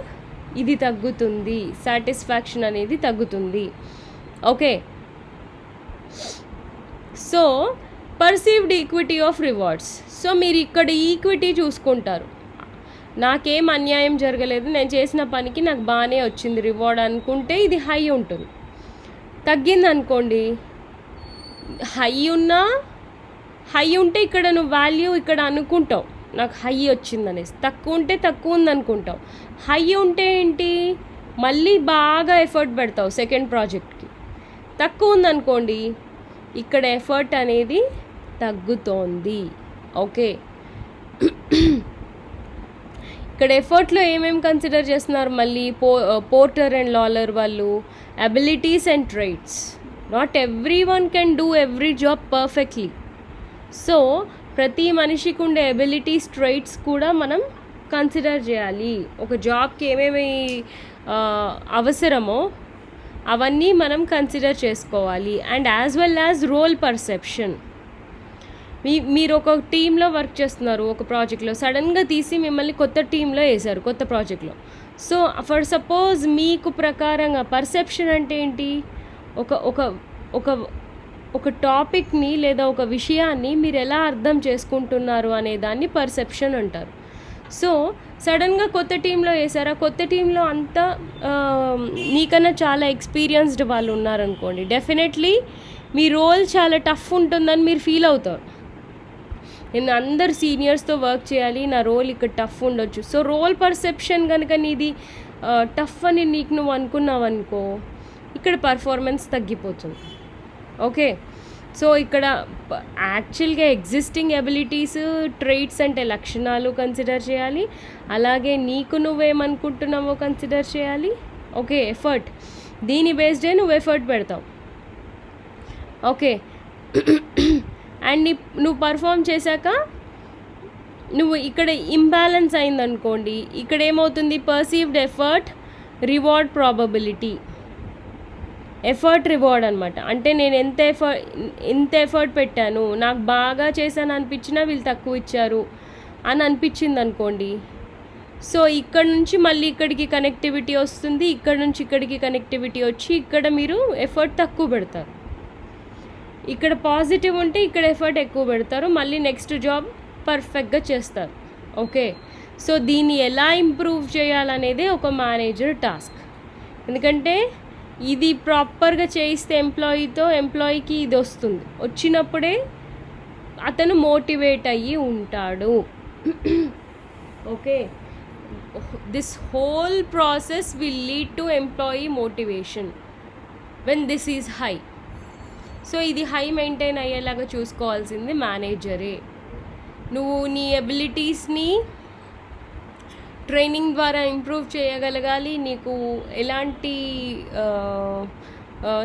ఇది తగ్గుతుంది, సాటిస్ఫాక్షన్ అనేది తగ్గుతుంది. Okay, so perceived equity of rewards. So మీరు ఇక్కడ ఈక్విటీ చూసుకుంటారు, నాకేం అన్యాయం జరగలేదు, నేను చేసిన పనికి నాకు బాగానే వచ్చింది రివార్డ్ అనుకుంటే ఇది హై ఉంటుంది. తగ్గింది అనుకోండి, హై ఉంటే ఇక్కడ నువ్వు వాల్యూ ఇక్కడ అనుకుంటావు నాకు హై వచ్చిందనేసి, తక్కువ ఉంటే తక్కువ ఉంది అనుకుంటావు. హై ఉంటే ఏంటి, మళ్ళీ బాగా ఎఫర్ట్ పెడతావు సెకండ్ ప్రాజెక్ట్కి. తక్కువ ఉందనుకోండి, ఇక్కడ ఎఫర్ట్ అనేది తగ్గుతోంది. ఓకే, ఇక్కడ ఎఫర్ట్లో ఏమేమి కన్సిడర్ చేస్తున్నారు మళ్ళీ పోర్టర్ అండ్ లాలర్ వాళ్ళు, abilities and traits. Not every one can do every job perfectly. So ప్రతి మనిషికి ఉండే అబిలిటీస్, ట్రైట్స్ కూడా మనం కన్సిడర్ చేయాలి. ఒక జాబ్కి ఏమేమి అవసరమో అవన్నీ మనం కన్సిడర్ చేసుకోవాలి. And as well as role perception. మీరు ఒక టీంలో వర్క్ చేస్తున్నారు, ఒక ప్రాజెక్ట్లో సడన్గా తీసి మిమ్మల్ని కొత్త టీంలో వేశారు, కొత్త ప్రాజెక్ట్లో. సో ఫర్ సపోజ్ మీకు ప్రకారంగా పర్సెప్షన్ అంటే ఏంటి, ఒక ఒక ఒక ఒక టాపిక్ని లేదా ఒక విషయాన్ని మీరు ఎలా అర్థం చేసుకుంటున్నారు అనే దాన్ని పర్సెప్షన్ అంటారు. సో సడన్గా కొత్త టీంలో వేసారా, కొత్త టీంలో అంతా నీకన్నా చాలా ఎక్స్పీరియన్స్డ్ వాళ్ళు ఉన్నారనుకోండి, డెఫినెట్లీ మీ రోల్ చాలా టఫ్ ఉంటుందని మీరు ఫీల్ అవుతారు. నేను అందరు సీనియర్స్తో వర్క్ చేయాలి, నా రోల్ ఇక్కడ టఫ్ ఉండొచ్చు. సో రోల్ పర్సెప్షన్ కనుక నీది టఫ్ అని నీకు నువ్వు అనుకున్నావు అనుకో, ఇక్కడ పర్ఫార్మెన్స్ తగ్గిపోతుంది. ఓకే, సో ఇక్కడ యాక్చువల్గా ఎగ్జిస్టింగ్ ఎబిలిటీస్, ట్రైట్స్ అంటే లక్షణాలు కన్సిడర్ చేయాలి, అలాగే నీకు నువ్వేమనుకుంటున్నావో కన్సిడర్ చేయాలి. ఓకే, ఎఫర్ట్, దీని బేస్డే నువ్వు ఎఫర్ట్ పెడతావు. ఓకే, అండ్ నువ్వు పర్ఫామ్ చేశాక నువ్వు ఇక్కడ ఇంబ్యాలెన్స్ అయిందనుకోండి, ఇక్కడ ఏమవుతుంది, perceived effort reward probability, effort reward అనమాట. అంటే నేను ఎంత ఎఫర్ట్ పెట్టాను, నాకు బాగా చేశాను అనిపించినా వీళ్ళు తక్కువ ఇచ్చారు అని అనిపించింది అనుకోండి, సో ఇక్కడ నుంచి మళ్ళీ ఇక్కడికి కనెక్టివిటీ వస్తుంది, ఇక్కడ నుంచి ఇక్కడికి కనెక్టివిటీ వచ్చి ఇక్కడ మీరు ఎఫర్ట్ తక్కువ పెడతారు. ఇక్కడ పాజిటివ్ ఉంటే ఇక్కడ ఎఫర్ట్ ఎక్కువ పెడతారు, మళ్ళీ నెక్స్ట్ జాబ్ పర్ఫెక్ట్గా చేస్తారు. ఓకే, సో దీన్ని ఎలా ఇంప్రూవ్ చేయాలనేదే ఒక మేనేజర్ టాస్క్. ఎందుకంటే ఇది ప్రాపర్గా చేయిస్తే ఎంప్లాయీకి ఇది వస్తుంది, వచ్చినప్పుడే అతను మోటివేట్ అయ్యి ఉంటాడు. Okay, this whole process will lead to employee motivation when this is high. So ఇది హై మెయింటైన్ అయ్యేలాగా చూసుకోవాల్సింది మేనేజరే. నువ్వు నీ ఎబిలిటీస్ని ట్రైనింగ్ ద్వారా ఇంప్రూవ్ చేయగలగాలి, నీకు ఎలాంటి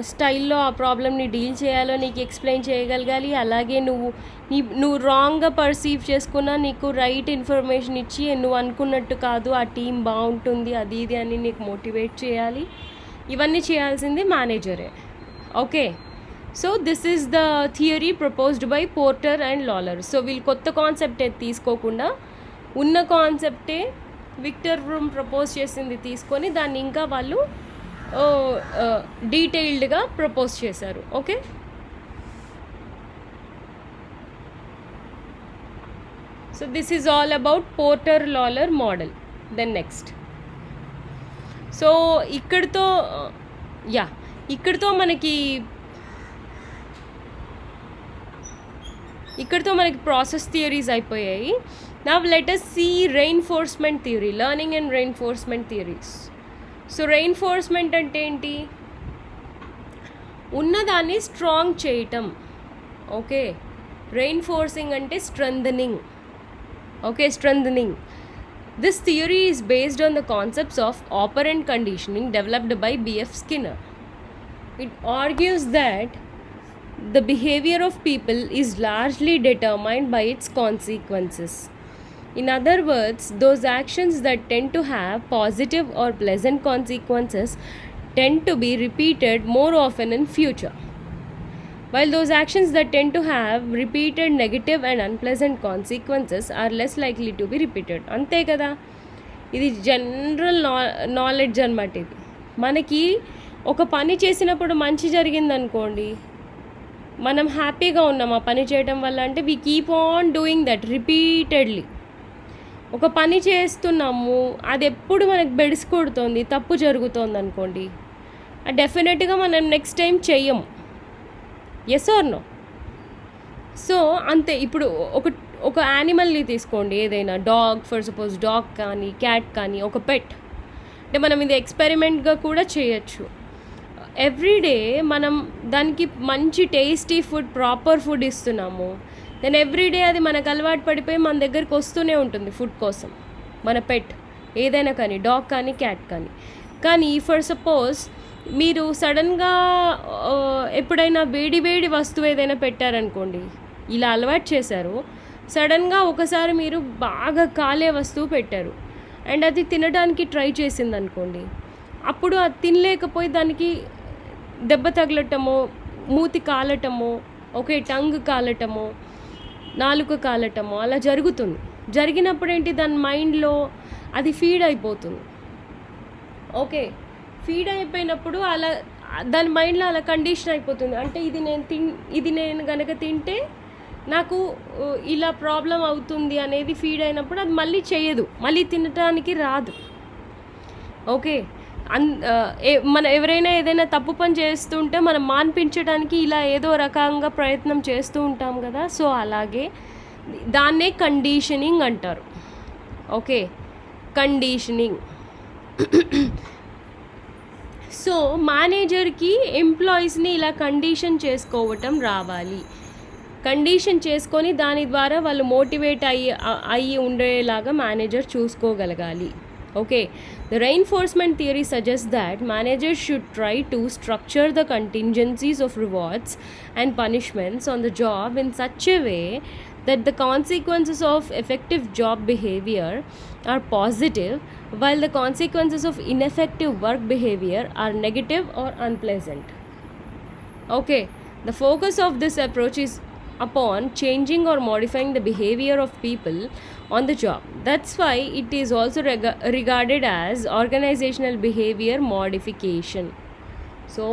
స్టైల్లో ఆ ప్రాబ్లమ్ని డీల్ చేయాలో నీకు ఎక్స్ప్లెయిన్ చేయగలగాలి. అలాగే నువ్వు రాంగ్గా పర్సీవ్ చేసుకున్నా నీకు రైట్ ఇన్ఫర్మేషన్ ఇచ్చి నువ్వు అనుకున్నట్టు కాదు, ఆ టీం బాగుంటుంది అది ఇది అని నీకు మోటివేట్ చేయాలి. ఇవన్నీ చేయాల్సింది మేనేజరే. Okay, so this is the theory proposed by Porter and Lawler. So వీళ్ళు కొత్త కాన్సెప్ట్ తీసుకోకుండా ఉన్న కాన్సెప్టే విక్టర్ బ్రూమ్ ప్రపోజ్ చేసింది తీసుకొని దాన్ని ఇంకా వాళ్ళు డీటెయిల్డ్గా ప్రపోజ్ చేశారు. Okay, so this is all about Porter Lawler model. Then next, so ఇక్కడితో మనకి ప్రాసెస్ థియరీస్ అయిపోయాయి. Now let us see reinforcement theory, learning and reinforcement theories. So reinforcement అంటే ఏంటి, ఉన్నదాన్ని స్ట్రాంగ్ చేయటం. ఓకే, రెయిన్ఫోర్సింగ్ అంటే strengthening. Okay, strengthening. This theory is based on the concepts of operant conditioning developed by B.F. Skinner. It argues that the behavior of people is largely determined by its consequences. In other words, those actions that tend to have positive or pleasant consequences tend to be repeated more often in future, while those actions that tend to have repeated negative and unpleasant consequences are less likely to be repeated. అంతే కదా, ఇది general knowledge అనమాట. ఇది మనకి ఒక పని చేసినప్పుడు మంచి జరిగిందనుకోండి, మనం హ్యాపీగా ఉన్నాం ఆ పని చేయడం వల్ల, అంటే we keep on doing that repeatedly. ఒక పని చేస్తున్నాము, అది ఎప్పుడు మనకు బెడిసి కొడుతుంది, తప్పు జరుగుతుంది అనుకోండి, డెఫినెట్గా మనం నెక్స్ట్ టైం చెయ్యము. Yes or no? సో అంతే. ఇప్పుడు ఒక యానిమల్ని తీసుకోండి, ఏదైనా డాగ్, ఫర్ సపోజ్ డాగ్ కానీ క్యాట్ కానీ ఒక పెట్, అంటే మనం ఇది ఎక్స్పెరిమెంట్గా కూడా చేయొచ్చు. ఎవ్రీడే మనం దానికి మంచి టేస్టీ ఫుడ్, ప్రాపర్ ఫుడ్ ఇస్తున్నాము, దెన్ ఎవ్రీడే అది మనకు అలవాటు పడిపోయి మన దగ్గరికి వస్తూనే ఉంటుంది ఫుడ్ కోసం. మన పెట్ ఏదైనా కానీ, డాగ్ కానీ క్యాట్ కానీ ఫర్ సపోజ్ మీరు సడన్గా ఎప్పుడైనా వేడి వస్తువు ఏదైనా పెట్టారనుకోండి, ఇలా అలవాటు చేశారు, సడన్గా ఒకసారి మీరు బాగా కాలే వస్తువు పెట్టారు అండ్ అది తినడానికి ట్రై చేసింది అనుకోండి, అప్పుడు అది తినలేకపోయి దానికి దెబ్బ తగలటమో, మూతి కాలటమో, ఓకే, టంగ్ కాలటమో, నాలుక కాలటమో అలా జరుగుతుంది. జరిగినప్పుడు ఏంటి, దాని మైండ్లో అది ఫీడ్ అయిపోతుంది. ఓకే, ఫీడ్ అయిపోయినప్పుడు అలా దాని మైండ్లో అలా కండిషన్ అయిపోతుంది. అంటే ఇది నేను కనుక తింటే నాకు ఇలా ప్రాబ్లం అవుతుంది అనేది ఫీడ్ అయినప్పుడు అది మళ్ళీ చేయదు, మళ్ళీ తినటానికి రాదు. ఓకే, మన ఎవరైనా ఏదైనా తప్పు పని చేస్తుంటే మనం మాన్పించడానికి ఇలా ఏదో రకంగా ప్రయత్నం చేస్తూ ఉంటాం కదా, సో అలాగే దాన్నే కండిషనింగ్ అంటారు. Okay, conditioning. సో మేనేజర్కి ఎంప్లాయీస్ని ఇలా కండిషన్ చేసుకోవటం రావాలి. కండిషన్ చేసుకొని దాని ద్వారా వాళ్ళు మోటివేట్ అయ్యి ఉండేలాగా manager చూసుకోగలగాలి. Okay, the reinforcement theory suggests that managers should try to structure the contingencies of rewards and punishments on the job in such a way that the consequences of effective job behavior are positive, while the consequences of ineffective work behavior are negative or unpleasant. Okay, the focus of this approach is upon changing or modifying the behavior of people on the job. That's why it is also regarded as organizational behavior modification. So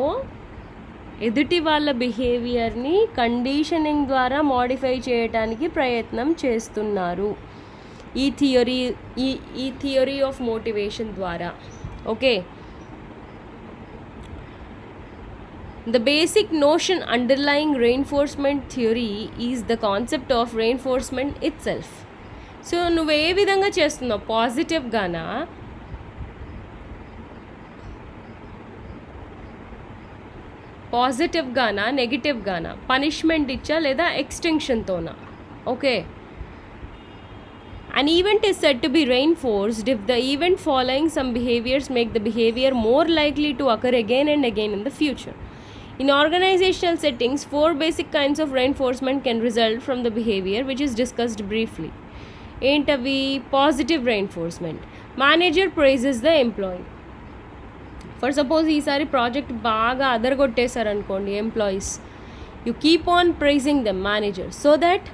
ఎదుటి వాళ్ళ బిహేవియర్ని conditioning ద్వారా modify చేయడానికి ప్రయత్నం చేస్తున్నారు ఈ theory of motivation ద్వారా. Okay, the basic notion underlying reinforcement theory is the concept of reinforcement itself. So నువ్వు ఏ విధంగా చేస్తున్నావు, పాజిటివ్గానా నెగిటివ్గానా, పనిష్మెంట్ ఇచ్చా లేదా ఎక్స్టెన్షన్తోనా? Okay, an event is said to be reinforced if the event following some behaviors make the behavior more likely to occur again and again in the future. In organizational settings, 4 basic kinds of reinforcement can result from the behavior, which is discussed briefly. ఏంటవి? Positive reinforcement. Manager praises the employee. For suppose ఈసారి project బాగా అదరగొట్టేశారనుకోండి employees, you keep on praising them manager, so that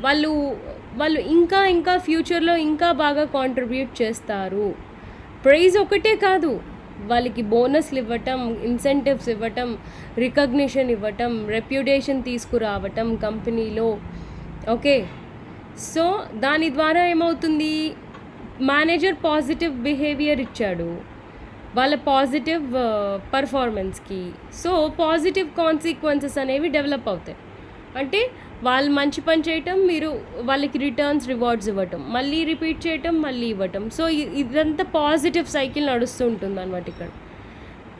వాళ్ళు ఇంకా ఫ్యూచర్లో ఇంకా బాగా contribute చేస్తారు. ప్రైజ్ ఒకటే కాదు, వాళ్ళకి బోనస్లు ఇవ్వటం, ఇన్సెంటివ్స్ ఇవ్వటం, రికగ్నిషన్ ఇవ్వటం, రెప్యుటేషన్ తీసుకురావటం కంపెనీలో. ఓకే, సో దాని ద్వారా ఏమవుతుంది, మేనేజర్ పాజిటివ్ బిహేవియర్ ఇచ్చాడు వాళ్ళ పాజిటివ్ పర్ఫార్మెన్స్కి, సో పాజిటివ్ కాన్సిక్వెన్సెస్ అనేవి డెవలప్ అవుతాయి. అంటే వాళ్ళు మంచి పని చేయటం, మీరు వాళ్ళకి రిటర్న్స్ రివార్డ్స్ ఇవ్వటం, మళ్ళీ రిపీట్ చేయటం, మళ్ళీ ఇవ్వటం. సో ఇదంతా పాజిటివ్ సైకిల్ నడుస్తూ ఉంటుంది అన్నమాట ఇక్కడ.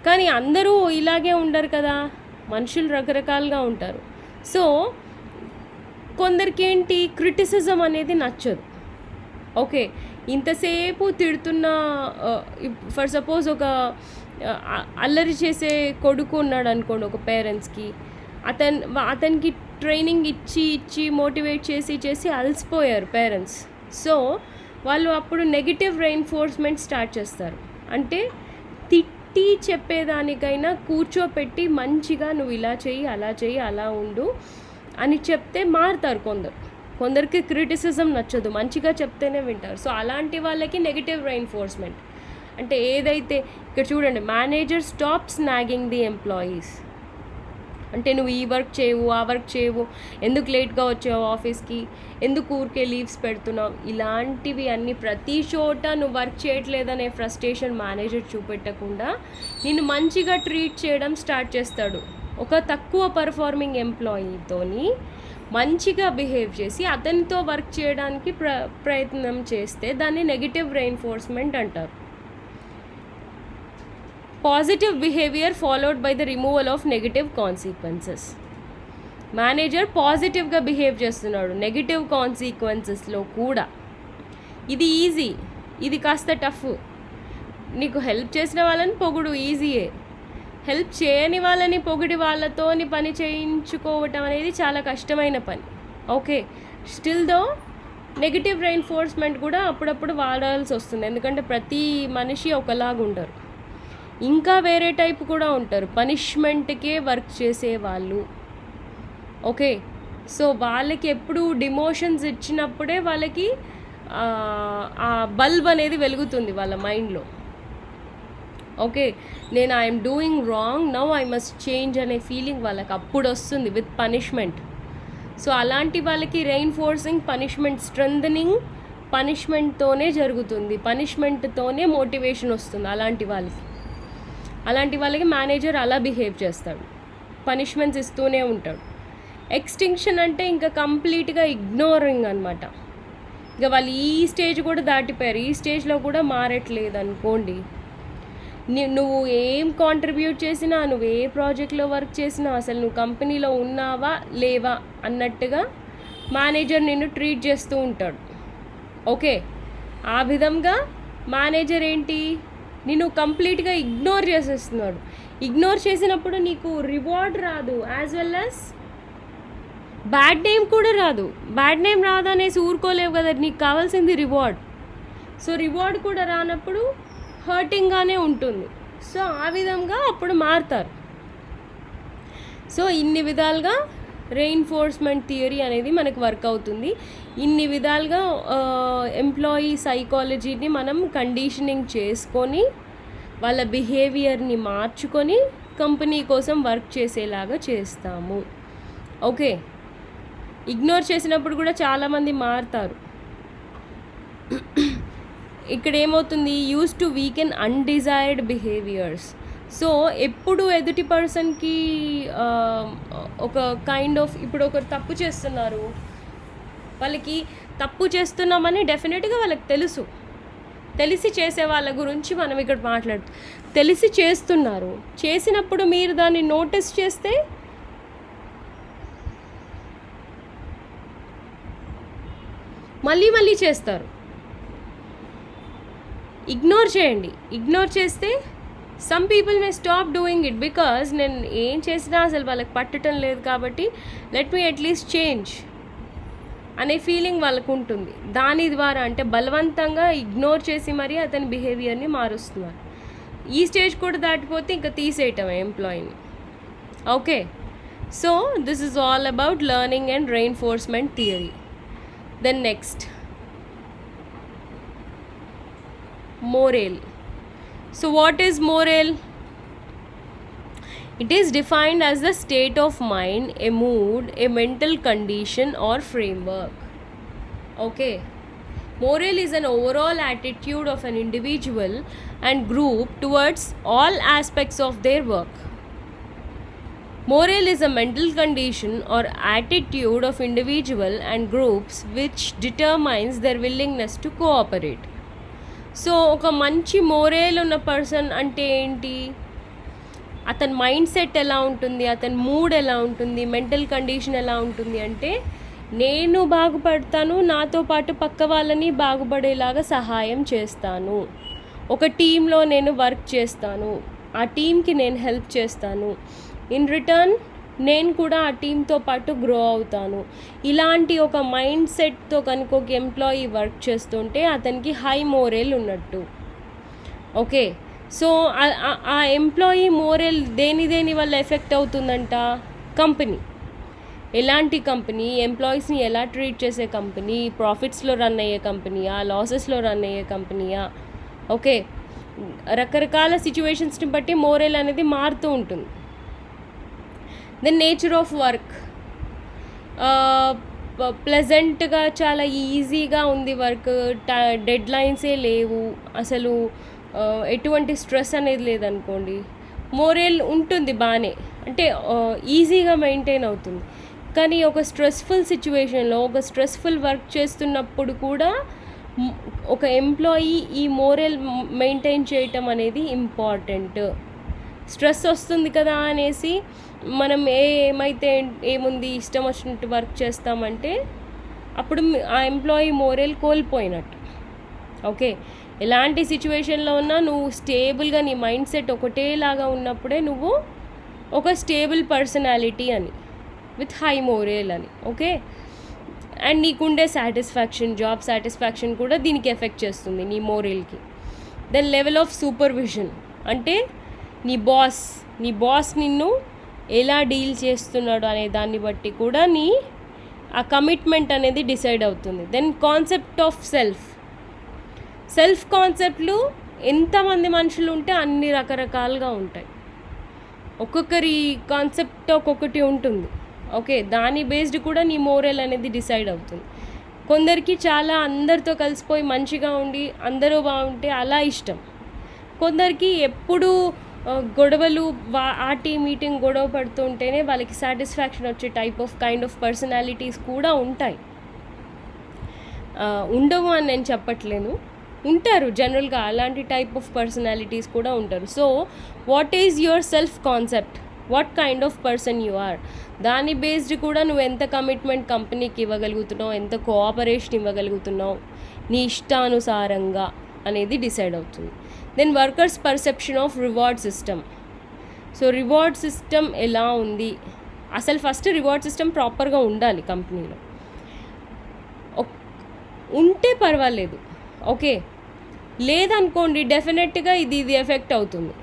కానీ అందరూ ఇలాగే ఉండరు కదా, మనుషులు రకరకాలుగా ఉంటారు. సో కొందరికి ఏంటి, క్రిటిసిజం అనేది నచ్చదు. ఓకే, ఇంతసేపు తిడుతున్న, ఫర్ సపోజ్ ఒక అల్లరి చేసే కొడుకు ఉన్నాడు అనుకోండి ఒక పేరెంట్స్కి, అతనికి ట్రైనింగ్ ఇచ్చి మోటివేట్ చేసి అలసిపోయారు పేరెంట్స్. సో వాళ్ళు అప్పుడు నెగిటివ్ రెయిన్ఫోర్స్మెంట్ స్టార్ట్ చేస్తారు. అంటే తిట్టి చెప్పేదానికైనా కూర్చోపెట్టి మంచిగా నువ్వు ఇలా చెయ్యి, అలా చెయ్యి, అలా ఉండు అని చెప్తే మారుతారు కొందరికి క్రిటిసిజం నచ్చదు, మంచిగా చెప్తేనే వింటారు. సో అలాంటి వాళ్ళకి నెగిటివ్ రెయిన్ఫోర్స్మెంట్ అంటే ఏదైతే ఇక్కడ చూడండి, మేనేజర్ స్టాప్ స్నాగింగ్ ది ఎంప్లాయీస్. అంటే నువ్వు ఈ వర్క్ చేయవు, ఆ వర్క్ చేయవు, ఎందుకు లేట్గా వచ్చావు ఆఫీస్కి, ఎందుకు ఊరికే లీవ్స్ పెడుతున్నావు, ఇలాంటివి అన్నీ ప్రతి చోట నువ్వు వర్క్ చేయట్లేదనే ఫ్రస్ట్రేషన్ మేనేజర్ చూపెట్టకుండా నిన్ను మంచిగా ట్రీట్ చేయడం స్టార్ట్ చేస్తాడు. ఒక తక్కువ పర్ఫార్మింగ్ ఎంప్లాయీతోని మంచిగా బిహేవ్ చేసి అతనితో వర్క్ చేయడానికి ప్రయత్నం చేస్తే దాన్ని నెగిటివ్ రెయిన్ఫోర్స్మెంట్ అంటారు. Positive behaviour followed by the removal of negative consequences. Manager పాజిటివ్గా బిహేవ్ చేస్తున్నాడు నెగిటివ్ కాన్సిక్వెన్సెస్లో కూడా. ఇది ఈజీ, ఇది కాస్త టఫ్. నీకు హెల్ప్ చేసిన వాళ్ళని పొగుడు ఈజీయే, హెల్ప్ చేయని వాళ్ళని పొగిడి వాళ్ళతోని పని చేయించుకోవటం అనేది చాలా కష్టమైన పని. ఓకే, స్టిల్ దో నెగిటివ్ రెయిన్ఫోర్స్మెంట్ కూడా అప్పుడప్పుడు వాడాల్సి వస్తుంది, ఎందుకంటే ప్రతి మనిషి ఒకలాగా ఉండరు. ఇంకా వేరే టైప్ కూడా ఉంటారు, పనిష్మెంట్కే వర్క్ చేసేవాళ్ళు. ఓకే, సో వాళ్ళకి ఎప్పుడు డిమోషన్స్ ఇచ్చినప్పుడే వాళ్ళకి ఆ బల్బ్ అనేది వెలుగుతుంది వాళ్ళ మైండ్లో. ఓకే, నేను I'm doing wrong, now I must change అనే ఫీలింగ్ వాళ్ళకి అప్పుడు వస్తుంది విత్ పనిష్మెంట్. సో అలాంటి వాళ్ళకి రెయిన్ఫోర్సింగ్, పనిష్మెంట్, స్ట్రెంథనింగ్ పనిష్మెంట్తోనే జరుగుతుంది, పనిష్మెంట్తోనే మోటివేషన్ వస్తుంది. అలాంటి వాళ్ళకి మేనేజర్ అలా బిహేవ్ చేస్తాడు, పనిష్మెంట్స్ ఇస్తూనే ఉంటాడు. ఎక్స్టింక్షన్ అంటే ఇంకా కంప్లీట్గా ఇగ్నోరింగ్ అనమాట. ఇక వాళ్ళు ఈ స్టేజ్ కూడా దాటిపోయారు, ఈ స్టేజ్లో కూడా మారట్లేదు అనుకోండి, నువ్వు ఏం కాంట్రిబ్యూట్ చేసినా, నువ్వు ఏ ప్రాజెక్ట్లో వర్క్ చేసినా, అసలు నువ్వు కంపెనీలో ఉన్నావా లేవా అన్నట్టుగా మేనేజర్ నిన్ను ట్రీట్ చేస్తూ ఉంటాడు. ఓకే, ఆ విధంగా మేనేజర్ ఏంటి, నిన్ను కంప్లీట్గా ఇగ్నోర్ చేసేస్తున్నాడు. ఇగ్నోర్ చేసినప్పుడు నీకు రివార్డ్ రాదు, as well as bad name కూడా రాదు. బ్యాడ్ నేమ్ రాదనేసి ఊరుకోలేవు కదా, నీకు కావాల్సింది రివార్డ్. సో రివార్డ్ కూడా రానప్పుడు హర్టింగ్గానే ఉంటుంది. సో ఆ విధంగా అప్పుడు మారుతారు. సో ఇన్ని విధాలుగా రెయిన్ఫోర్స్మెంట్ థియరీ అనేది మనకు వర్క్ అవుతుంది. ఇన్ని విధాలుగా ఎంప్లాయీ సైకాలజీని మనం కండిషనింగ్ చేసుకొని వాళ్ళ బిహేవియర్ని మార్చుకొని కంపెనీ కోసం వర్క్ చేసేలాగా చేస్తాము. ఓకే, ఇగ్నోర్ చేసినప్పుడు కూడా చాలామంది మారుతారు. ఇక్కడ ఏమవుతుంది, use to weaken undesired behaviours. So ఎప్పుడు ఎదుటి పర్సన్కి ఒక కైండ్ ఆఫ్, ఇప్పుడు ఒకరు తప్పు చేస్తున్నారు, వాళ్ళకి తప్పు చేస్తున్నామని డెఫినెట్గా వాళ్ళకి తెలిసి చేసే వాళ్ళ గురించి మనం ఇక్కడ మాట్లాడుతాం. తెలిసి చేస్తున్నారు, చేసినప్పుడు మీరు దాన్ని నోటీస్ చేస్తే మళ్ళీ చేస్తారు. ఇగ్నోర్ చేయండి. ఇగ్నోర్ చేస్తే some people may stop doing it, because నేను ఏం చేసినా అసలు వాళ్ళకి పట్టడం లేదు కాబట్టి లెట్ మీ అట్లీస్ట్ చేంజ్ అనే ఫీలింగ్ వాళ్ళకు ఉంటుంది. దాని ద్వారా అంటే బలవంతంగా ఇగ్నోర్ చేసి మరీ అతని బిహేవియర్ని మారుస్తున్నారు. ఈ స్టేజ్ కూడా దాటిపోతే ఇంకా తీసేయటం ఎంప్లాయీని. Okay, so this is all about learning and reinforcement theory. Then next, morale. So what is morale? It is defined as the state of mind, a mood, a mental condition or framework. Okay, morale is an overall attitude of an individual and group towards all aspects of their work. Morale is a mental condition or attitude of individual and groups which determines their willingness to cooperate. So ఒక మంచి morale ఉన్న person అంటే ఏంటి, అతని mind set ఎలా ఉంటుంది, అతని mood ఎలా ఉంటుంది, మెంటల్ కండిషన్ ఎలా ఉంటుంది అంటే, నేను బాగుపడతాను, నాతో పాటు పక్క వాళ్ళని బాగుపడేలాగా సహాయం చేస్తాను, ఒక టీంలో నేను వర్క్ చేస్తాను, ఆ టీంకి నేను హెల్ప్ చేస్తాను, ఇన్ రిటర్న్ నేను కూడా ఆ టీంతో పాటు గ్రో అవుతాను. ఇలాంటి ఒక మైండ్ సెట్తో కనుక ఒక ఎంప్లాయీ వర్క్ చేస్తుంటే అతనికి హై మోరల్ ఉన్నట్టు. ఓకే, సో ఆ ఎంప్లాయీ మోరల్ దేని వల్ల ఎఫెక్ట్ అవుతుందంట, కంపెనీ ఎలాంటి కంపెనీ, ఎంప్లాయీస్ని ఎలా ట్రీట్ చేసే కంపెనీ, ప్రాఫిట్స్లో రన్ అయ్యే కంపెనీయా, లాసెస్లో రన్ అయ్యే కంపెనీయా. ఓకే, రకరకాల సిచ్యువేషన్స్ని బట్టి మోరల్ అనేది మారుతూ ఉంటుంది. ద నేచర్ ఆఫ్ వర్క్, ప్లెజెంట్గా చాలా ఈజీగా ఉంది వర్క్, డెడ్ లైన్సే లేవు, అసలు ఎటువంటి స్ట్రెస్ అనేది లేదనుకోండి, మోరల్ ఉంటుంది బాగానే, అంటే ఈజీగా మెయింటైన్ అవుతుంది. కానీ ఒక స్ట్రెస్ఫుల్ సిచ్యువేషన్లో, ఒక స్ట్రెస్ఫుల్ వర్క్ చేస్తున్నప్పుడు కూడా ఒక ఎంప్లాయీ ఈ మోరల్ మెయింటైన్ చేయటం అనేది ఇంపార్టెంట్. స్ట్రెస్ వస్తుంది కదా అనేసి మనం ఏమైతే ఏముంది ఇష్టం వచ్చినట్టు వర్క్ చేస్తామంటే అప్పుడు ఆ ఎంప్లాయీ మోరల్ కోల్పోయినట్టు. ఓకే, ఎలాంటి సిచ్యువేషన్లో ఉన్నా నువ్వు స్టేబుల్గా, నీ మైండ్ సెట్ ఒకటేలాగా ఉన్నప్పుడే నువ్వు ఒక స్టేబుల్ పర్సనాలిటీ అని, విత్ హై మోరల్ అని. ఓకే, అండ్ నీకుండే సాటిస్ఫాక్షన్, జాబ్ సాటిస్ఫాక్షన్ కూడా దీనికి ఎఫెక్ట్ చేస్తుంది నీ మోరల్కి. దెన్ లెవెల్ ఆఫ్ సూపర్విజన్ అంటే నీ బాస్ నిన్ను ఎలా డీల్ చేస్తున్నాడు అనే దాన్ని బట్టి కూడా నీ ఆ కమిట్మెంట్ అనేది డిసైడ్ అవుతుంది. దెన్ కాన్సెప్ట్ ఆఫ్ సెల్ఫ్ కాన్సెప్ట్లు ఎంతమంది మనుషులు ఉంటే అన్ని రకరకాలుగా ఉంటాయి. ఒక్కొక్కరి కాన్సెప్ట్ ఒక్కొక్కటి ఉంటుంది. ఓకే, దాని బేస్డ్ కూడా నీ మోరల్ అనేది డిసైడ్ అవుతుంది. కొందరికి చాలా అందరితో కలిసిపోయి మంచిగా ఉండి అందరూ బాగుంటే అలా ఇష్టం. కొందరికి ఎప్పుడూ గొడవలు, ఆ టీం మీటింగ్ గొడవ పడుతూ ఉంటేనే వాళ్ళకి సాటిస్ఫాక్షన్ వచ్చే type of kind of personalities కూడా ఉంటాయి. ఉండవు అని నేను చెప్పట్లేను, ఉంటారు జనరల్గా అలాంటి టైప్ ఆఫ్ పర్సనాలిటీస్ కూడా ఉంటారు. So what is your self concept, what kind of person you are, దాని బేస్డ్ కూడా నువ్వు ఎంత కమిట్మెంట్ కంపెనీకి ఇవ్వగలుగుతున్నావు, ఎంత కోఆపరేషన్ ఇవ్వగలుగుతున్నావు నీ ఇష్టానుసారంగా అనేది డిసైడ్ అవుతుంది. Then workers perception of reward system. So reward system ఎలా ఉంది, అసలు ఫస్ట్ రివార్డ్ సిస్టమ్ ప్రాపర్గా ఉండాలి కంపెనీలో. ఉంటే పర్వాలేదు, ఓకే. లేదనుకోండి డెఫినెట్గా ఇది ఎఫెక్ట్ అవుతుంది.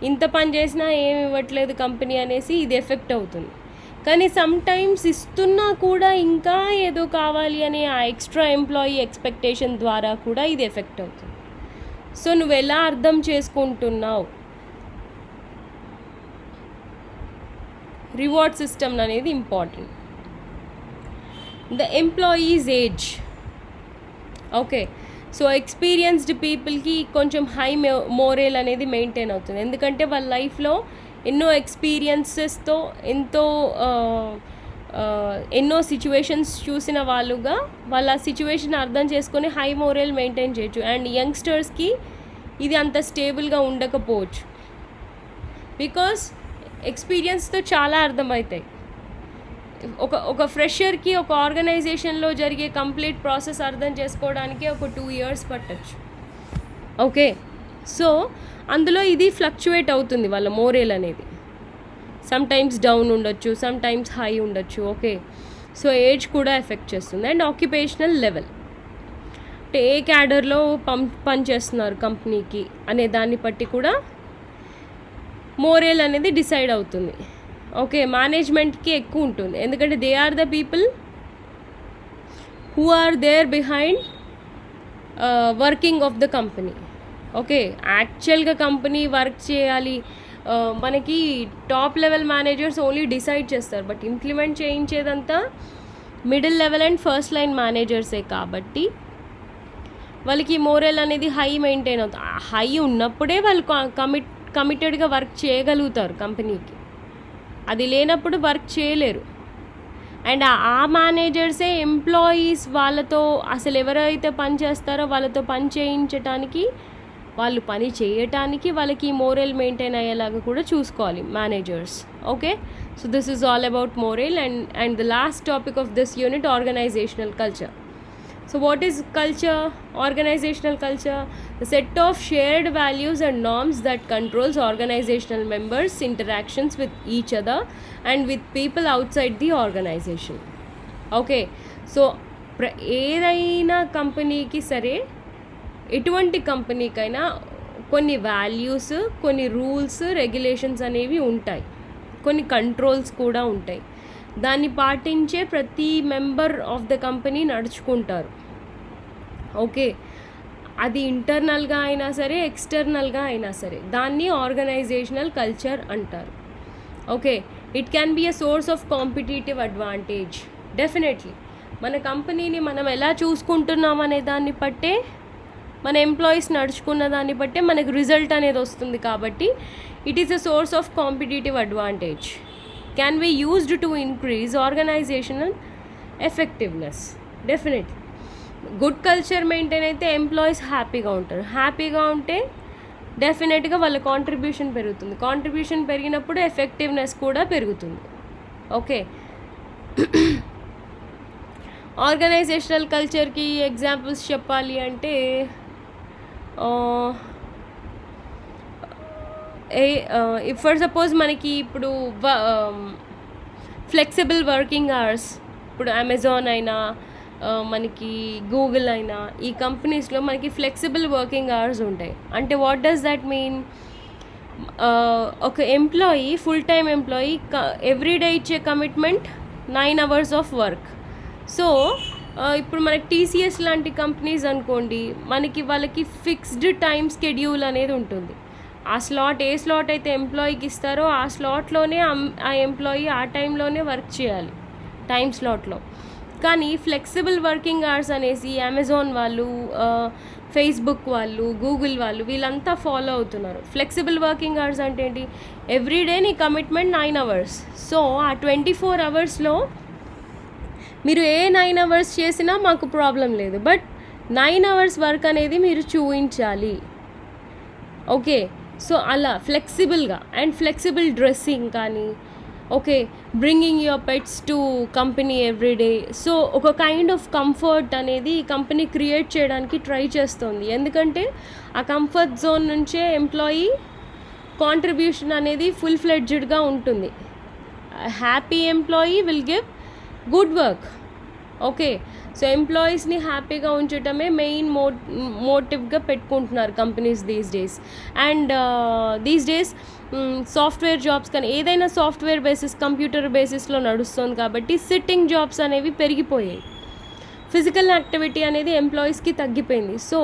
ఇంత పని చేసినా ఏమి ఇవ్వట్లేదు కంపెనీ అనేసి ఇది ఎఫెక్ట్ అవుతుంది. కానీ సమ్ టైమ్స్ ఇస్తున్నా కూడా ఇంకా ఏదో కావాలి అనే ఆ ఎక్స్ట్రా ఎంప్లాయీ ఎక్స్పెక్టేషన్ ద్వారా కూడా ఇది ఎఫెక్ట్ అవుతుంది. సో నువ్వు ఎలా అర్థం చేసుకుంటున్నావు రివార్డ్ సిస్టమ్ అనేది important. The employees age, okay. So experienced పీపుల్కి కొంచెం హై మోరల్ అనేది మెయింటైన్ అవుతుంది. ఎందుకంటే వాళ్ళ లైఫ్లో ఎన్నో ఎక్స్పీరియన్సెస్తో ఎన్నో సిచ్యువేషన్స్ చూసిన వాళ్ళుగా వాళ్ళ సిచ్యువేషన్ అర్థం చేసుకొని హై మోరల్ మెయింటైన్ చేయొచ్చు. అండ్ యంగ్స్టర్స్కి ఇది అంత స్టేబుల్గా ఉండకపోవచ్చు, బికాస్ ఎక్స్పీరియన్స్తో చాలా అర్థమవుతాయి. ఒక ఫ్రెషర్కి ఒక ఆర్గనైజేషన్లో జరిగే కంప్లీట్ ప్రాసెస్ అర్థం చేసుకోవడానికి ఒక 2 years పట్టచ్చు, ఓకే. సో అందులో ఇది ఫ్లక్చువేట్ అవుతుంది వాళ్ళ మోరల్ అనేది. సమ్ టైమ్స్ డౌన్ ఉండొచ్చు, సమ్ టైమ్స్ హై ఉండొచ్చు, ఓకే. సో ఏజ్ కూడా ఎఫెక్ట్ చేస్తుంది. అండ్ ఆక్యుపేషనల్ లెవెల్, అంటే ఏ క్యాడర్లో పనిచేస్తున్నారు కంపెనీకి అనే దాన్ని బట్టి కూడా మోరల్ అనేది డిసైడ్ అవుతుంది, ఓకే. మేనేజ్మెంట్కి ఎక్కువ ఉంటుంది, ఎందుకంటే they are the people who are there behind working of the company, okay. యాక్చువల్గా కంపెనీ వర్క్ చేయాలి, మనకి top level managers only decide చేస్తారు, బట్ ఇంప్లిమెంట్ చేయించేదంతా middle level and first line మేనేజర్సే. కాబట్టి వాళ్ళకి మోరల్ అనేది హై మెయింటైన్ అవుతుంది. హై ఉన్నప్పుడే వాళ్ళు కమిటెడ్గా వర్క్ చేయగలుగుతారు కంపెనీకి, అది లేనప్పుడు వర్క్ చేయలేరు. అండ్ ఆ మేనేజర్సే ఎంప్లాయీస్ వాళ్ళతో అసలు ఎవరైతే పని చేస్తారో వాళ్ళతో పని చేయించటానికి, వాళ్ళు పని చేయటానికి వాళ్ళకి మోరల్ మెయింటైన్ అయ్యేలాగా కూడా చూసుకోవాలి managers, okay. So this is all about moral. And the last topic of this unit, organizational culture. So what is culture? Organizational culture, the set of shared values and norms that controls organizational members' interactions with each other and with people outside the organization. Okay, so ఏదైనా కంపెనీకి సరే, ఎటువంటి కంపెనీకైనా కొన్ని values, కొన్ని rules, regulations అనేవి ఉంటాయి, కొన్ని controls కూడా ఉంటాయి. దాన్ని పాటించే ప్రతి మెంబర్ ఆఫ్ ద కంపెనీ నడుచుకుంటారు, ఓకే. అది ఇంటర్నల్గా అయినా సరే, ఎక్స్టర్నల్గా అయినా సరే, దాన్ని ఆర్గనైజేషనల్ కల్చర్ అంటారు, okay. It can be a source of competitive advantage. Definitely మన కంపెనీని మనం ఎలా చూసుకుంటున్నాం అనే దాన్ని బట్టే, మన ఎంప్లాయీస్ నడుచుకున్న దాన్ని బట్టే మనకు రిజల్ట్ అనేది వస్తుంది. కాబట్టి it is a source of competitive advantage, can be used to increase organizational effectiveness. Definitely good culture maintain అయితే ఎంప్లాయీస్ హ్యాపీగా ఉంటారు. హ్యాపీగా ఉంటే డెఫినెట్గా వాళ్ళ కాంట్రిబ్యూషన్ పెరుగుతుంది. కాంట్రిబ్యూషన్ పెరిగినప్పుడు ఎఫెక్టివ్నెస్ కూడా పెరుగుతుంది, ఓకే. ఆర్గనైజేషనల్ కల్చర్కి ఎగ్జాంపుల్స్ చెప్పాలి అంటే, ఫర్ సపోజ్ మనకి ఇప్పుడు ఫ్లెక్సిబుల్ వర్కింగ్ అవర్స్, ఇప్పుడు అమెజాన్ అయినా మనకి గూగుల్ అయినా, ఈ కంపెనీస్లో మనకి ఫ్లెక్సిబుల్ వర్కింగ్ అవర్స్ ఉంటాయి. అంటే వాట్ డస్ దట్ మీన్? ఒక employee, full time employee every day ఇచ్చే commitment 9 hours of work. So ఇప్పుడు మనకి టీసీఎస్ లాంటి కంపెనీస్ అనుకోండి, వాళ్ళకి ఫిక్స్డ్ టైం స్కెడ్యూల్ అనేది ఉంటుంది. ఆ స్లాట్, ఏ స్లాట్ అయితే ఎంప్లాయీకి ఇస్తారో ఆ స్లాట్లోనే ఆ ఎంప్లాయీ ఆ టైంలోనే వర్క్ చేయాలి, టైం స్లాట్లో. కానీ ఫ్లెక్సిబుల్ వర్కింగ్ అవర్స్ అనేసి అమెజాన్ వాళ్ళు, ఫేస్బుక్ వాళ్ళు, గూగుల్ వాళ్ళు వీళ్ళంతా ఫాలో అవుతున్నారు. ఫ్లెక్సిబుల్ వర్కింగ్ అవర్స్ అంటే ఏంటి? ఎవ్రీడే నీ కమిట్మెంట్ 9 hours. సో ఆ 24 hours మీరు ఏ 9 hours చేసినా మాకు ప్రాబ్లం లేదు, బట్ 9 hours వర్క్ అనేది మీరు చూపించాలి, ఓకే. సో అలా ఫ్లెక్సిబుల్గా, అండ్ ఫ్లెక్సిబుల్ డ్రెస్సింగ్ కానీ, okay, bringing your pets to company every day. So ఒక కైండ్ ఆఫ్ కంఫర్ట్ అనేది కంపెనీ క్రియేట్ చేయడానికి ట్రై చేస్తుంది. ఎందుకంటే ఆ కంఫర్ట్ జోన్ నుంచే ఎంప్లాయీ కాంట్రిబ్యూషన్ అనేది ఫుల్ ఫ్లెడ్జ్డ్గా ఉంటుంది. Happy employee will give good work. Okay, so ఎంప్లాయీస్ని హ్యాపీగా ఉంచటమే మెయిన్ మోటివ్గా పెట్టుకుంటున్నారు companies these days. And these days software jobs కానీ ఏదైనా సాఫ్ట్వేర్ బేసిస్ కంప్యూటర్ బేసిస్లో నడుస్తుంది కాబట్టి సిట్టింగ్ జాబ్స్ అనేవి పెరిగిపోయాయి. ఫిజికల్ యాక్టివిటీ అనేది ఎంప్లాయీస్కి తగ్గిపోయింది. సో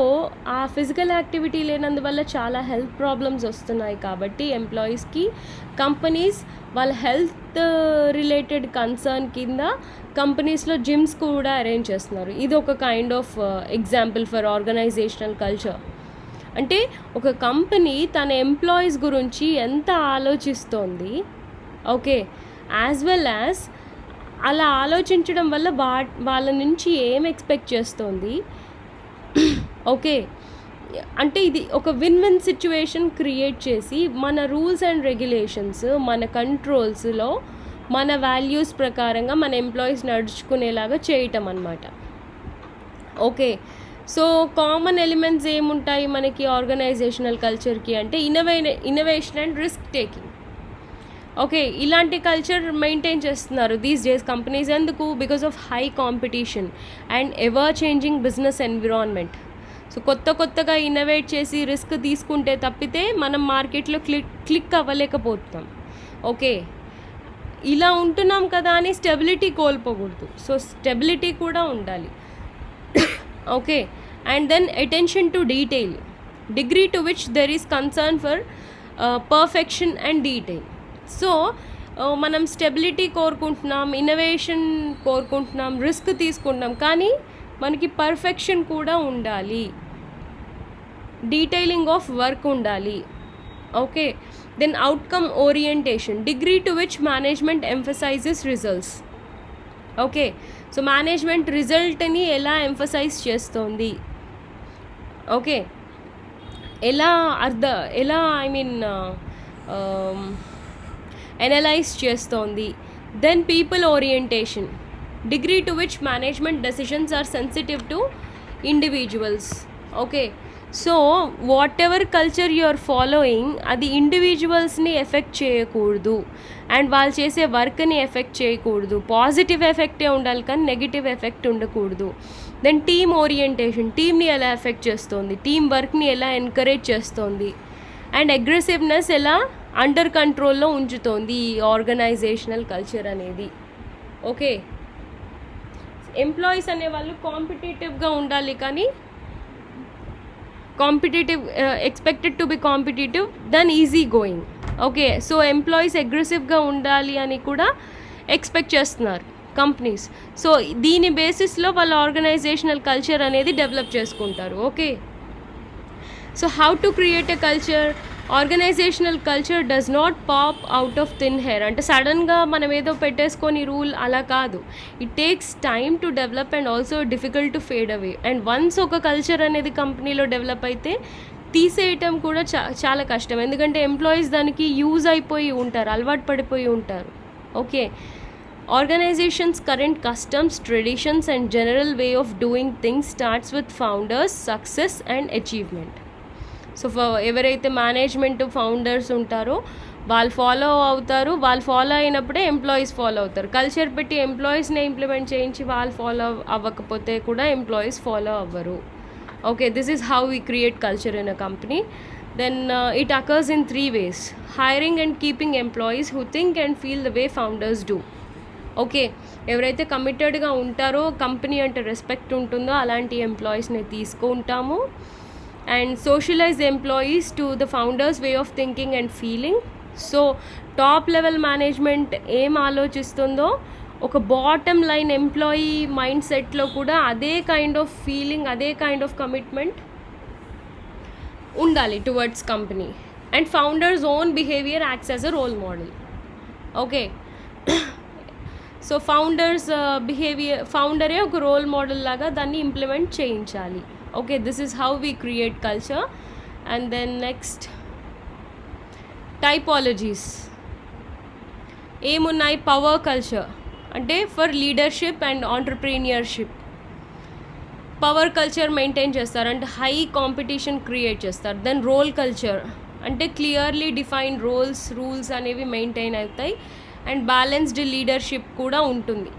ఆ ఫిజికల్ యాక్టివిటీ లేనందువల్ల చాలా హెల్త్ ప్రాబ్లమ్స్ వస్తున్నాయి. కాబట్టి ఎంప్లాయీస్కి కంపెనీస్ వాళ్ళ హెల్త్ రిలేటెడ్ కన్సర్న్ కింద కంపెనీస్లో జిమ్స్ కూడా అరేంజ్ చేస్తున్నారు. ఇది ఒక kind of example for organizational culture. అంటే ఒక కంపెనీ తన ఎంప్లాయీస్ గురించి ఎంత ఆలోచిస్తోంది, ఓకే, యాజ్ వెల్ యాజ్ అలా ఆలోచించడం వల్ల వాళ్ళ నుంచి ఏం ఎక్స్పెక్ట్ చేస్తోంది, ఓకే, అంటే ఇది ఒక విన్ విన్ సిచ్యువేషన్ క్రియేట్ చేసి మన రూల్స్ అండ్ రెగ్యులేషన్స్ మన కంట్రోల్స్లో మన వాల్యూస్ ప్రకారంగా మన ఎంప్లాయీస్ నడుచుకునేలాగా చేయటం అన్నమాట. ఓకే, సో కామన్ ఎలిమెంట్స్ ఏముంటాయి మనకి ఆర్గనైజేషనల్ కల్చర్కి అంటే innovation and risk taking. Okay, ఇలాంటి కల్చర్ మెయింటైన్ చేస్తున్నారు దీస్ డేస్ కంపెనీస్. ఎందుకు? Because of high competition and ever changing business environment. So కొత్తగా ఇన్నోవేట్ చేసి రిస్క్ తీసుకుంటే తప్పితే మనం మార్కెట్లో క్లిక్ అవ్వలేకపోతున్నాం. ఓకే, ఇలా ఉంటున్నాం కదా అని స్టెబిలిటీ కోల్పోకూడదు. సో స్టెబిలిటీ కూడా ఉండాలి. Okay, and then attention to detail, degree to which there is concern for perfection and detail. So మనం స్టెబిలిటీ కోరుకుంటున్నాం, ఇన్నోవేషన్ కోరుకుంటున్నాం, రిస్క్ తీసుకుంటున్నాం, కానీ మనకి పర్ఫెక్షన్ కూడా ఉండాలి, డీటెయిలింగ్ ఆఫ్ వర్క్ ఉండాలి. Okay, then outcome orientation, degree to which management emphasises results. Okay, so management రిజల్ట్ని ఎలా ఎంఫసైజ్ చేస్తోంది, ఓకే, ఎలా అనలైజ్ చేస్తోంది. Then people orientation, degree to which management decisions are sensitive to individuals. Okay, so whatever culture you are following అది ఇండివిజువల్స్ని effect చేయకూడదు and వాళ్ళు చేసే వర్క్ని ఎఫెక్ట్ చేయకూడదు. పాజిటివ్ ఎఫెక్టే ఉండాలి కానీ నెగిటివ్ ఎఫెక్ట్ ఉండకూడదు. దెన్ టీమ్ ఓరియంటేషన్, టీమ్ని ఎలా ఎఫెక్ట్ చేస్తుంది, టీమ్ వర్క్ని ఎలా ఎంకరేజ్ చేస్తుంది అండ్ అగ్రెసివ్నెస్ ఎలా అండర్ కంట్రోల్లో ఉంచుతోంది ఈ ఆర్గనైజేషనల్ కల్చర్ అనేది. ఓకే, ఎంప్లాయీస్ అనేవాళ్ళు కాంపిటేటివ్గా ఉండాలి కానీ expected to be competitive then easy going. Okay, so employees అగ్రెసివ్గా ఉండాలి అని కూడా ఎక్స్పెక్ట్ చేస్తున్నారు కంపెనీస్. సో దీని బేసిస్లో వాళ్ళ ఆర్గనైజేషనల్ కల్చర్ అనేది డెవలప్ చేసుకుంటారు. Okay, so how to create a culture? Organizational culture does not pop out of thin hair. అంటే సడన్గా మనం ఏదో పెట్టేసుకొని రూల్ అలా కాదు. It takes time to develop and also difficult to fade away. And once ఒక culture అనేది కంపెనీలో డెవలప్ అయితే తీసేయటం కూడా చాలా కష్టం. ఎందుకంటే ఎంప్లాయీస్ దానికి యూజ్ అయిపోయి ఉంటారు, అలవాటు పడిపోయి ఉంటారు. Okay, organizations current customs, traditions and general way of doing things starts with founders success and achievement. So ఎవరైతే మేనేజ్మెంట్ ఫౌండర్స్ ఉంటారో వాళ్ళు ఫాలో అవుతారు, వాళ్ళు ఫాలో అయినప్పుడే ఎంప్లాయీస్ ఫాలో అవుతారు. కల్చర్ పెట్టి ఎంప్లాయీస్ని ఇంప్లిమెంట్ చేయించి వాళ్ళు ఫాలో అవ్వకపోతే కూడా ఎంప్లాయీస్ ఫాలో అవ్వరు. Okay, this is how we create culture in a company. Then it occurs in 3 ways: hiring and keeping employees who think and feel the way founders do. Okay, ఎవరైతే కమిటెడ్గా ఉంటారో, company అంటే respect ఉంటుందో అలాంటి ఎంప్లాయీస్ని తీసుకుంటాము. And socialise employees to the founders way of thinking and feeling. So top level management ఏం ఆలోచిస్తుందో ఒక bottom line employee mind సెట్లో కూడా అదే కైండ్ ఆఫ్ ఫీలింగ్, అదే కైండ్ ఆఫ్ కమిట్మెంట్ ఉండాలి towards company. And founders own behaviour acts as a role model. Okay, so ఫౌండరే ఒక role model లాగా దాన్ని ఇంప్లిమెంట్ చేయించాలి. Okay, this is how we create culture. And then next typologies ఏమున్నాయి? Power culture అంటే for leadership and entrepreneurship. Power culture maintain చేస్తారు అంటే high competition create చేస్తారు. దెన్ రోల్ కల్చర్ అంటే క్లియర్లీ డిఫైన్డ్ రూల్స్ అనేవి మెయింటైన్ అవుతాయి. And balanced leadership కూడా ఉంటుంది.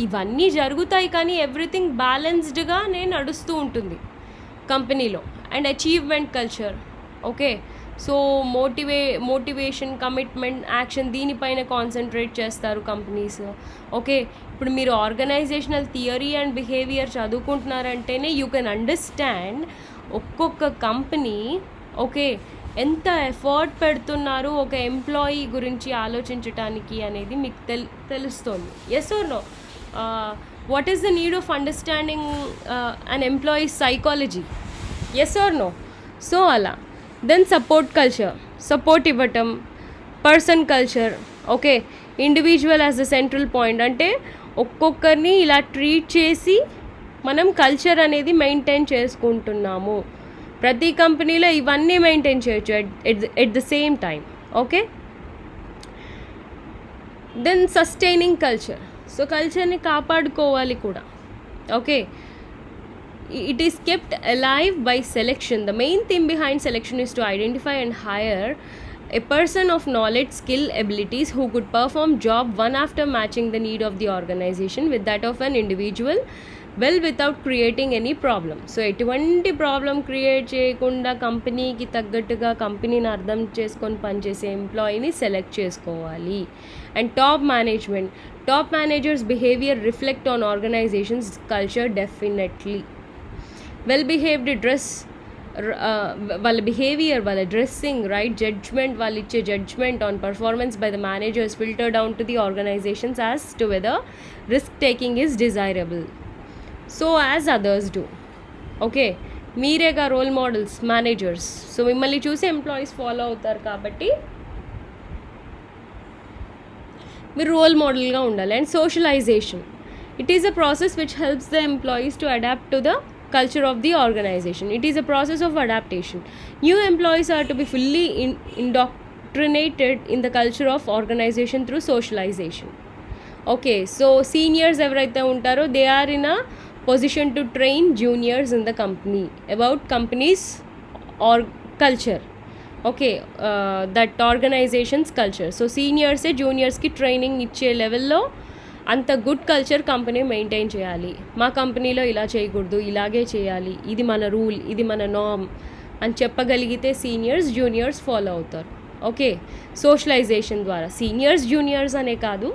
ఇవన్నీ జరుగుతాయి, కానీ ఎవ్రీథింగ్ బ్యాలెన్స్డ్గానే నడుస్తూ ఉంటుంది కంపెనీలో. And achievement culture, okay. So motivation, commitment, action దీనిపైన కాన్సన్ట్రేట్ చేస్తారు కంపెనీస్, ఓకే. ఇప్పుడు మీరు ఆర్గనైజేషనల్ థియరీ అండ్ బిహేవియర్ చదువుకుంటున్నారంటేనే యూ కెన్ అండర్స్టాండ్ ఒక్కొక్క కంపెనీ, ఓకే, ఎంత ఎఫర్ట్ పెడుతున్నారు ఒక ఎంప్లాయీ గురించి ఆలోచించటానికి అనేది మీకు తెలుస్తుంది. Yes or no? What is the need of understanding an employee psychology? Yes or no? So అలా. దెన్ సపోర్ట్ కల్చర్, సపోర్ట్ ఇవ్వటం. Person culture, okay. Individual as the central point, అంటే ఒక్కొక్కరిని ఇలా ట్రీట్ చేసి మనం కల్చర్ అనేది మెయింటైన్ చేసుకుంటున్నాము. ప్రతి కంపెనీలో ఇవన్నీ మెయింటైన్ చేయొచ్చు at the same time, okay. Then sustaining culture, so కల్చర్ని కాపాడుకోవాలి కూడా, okay. It is kept alive by selection. The main theme behind selection is to identify and hire a person of knowledge, skill, abilities who could perform job one after matching the need of the organization with that of an individual, well without creating any problem. So ఎటువంటి problem create చేయకుండా కంపెనీకి తగ్గట్టుగా కంపెనీని అర్థం చేసుకొని పనిచేసే ఎంప్లాయీని select చేసుకోవాలి. And top managers behaviour reflect on organisation's culture definitely. Well behaved dress, వాళ్ళ బిహేవియర్, వాళ్ళ డ్రెస్సింగ్, రైట్ జడ్జ్మెంట్, వాళ్ళు ఇచ్చే judgement on performance by the managers filter down to the organisations as to whether risk taking is desirable, so as others do, okay. మీరేగా role models, managers. So మిమ్మల్ని చూసి employees follow అవుతారు కాబట్టి మీరు role మోడల్గా ఉండాలి. And socialization, it is a process which helps the employees to adapt to the culture of the organization. It is a process of adaptation. New employees are to be fully indoctrinated in the culture of organization through socialization, okay. So seniors evaraithe untaro, they are in a position to train juniors in the company about company's or culture, okay. That organization's culture. So seniors e juniors ki training iche level lo అంత good culture company maintain చేయాలి. మా కంపెనీలో ఇలా చేయకూడదు, ఇలాగే చేయాలి, ఇది మన రూల్, ఇది మన నామ్ అని చెప్పగలిగితే సీనియర్స్ జూనియర్స్ ఫాలో అవుతారు, ఓకే. సోషలైజేషన్ ద్వారా సీనియర్స్ జూనియర్స్ అనే కాదు,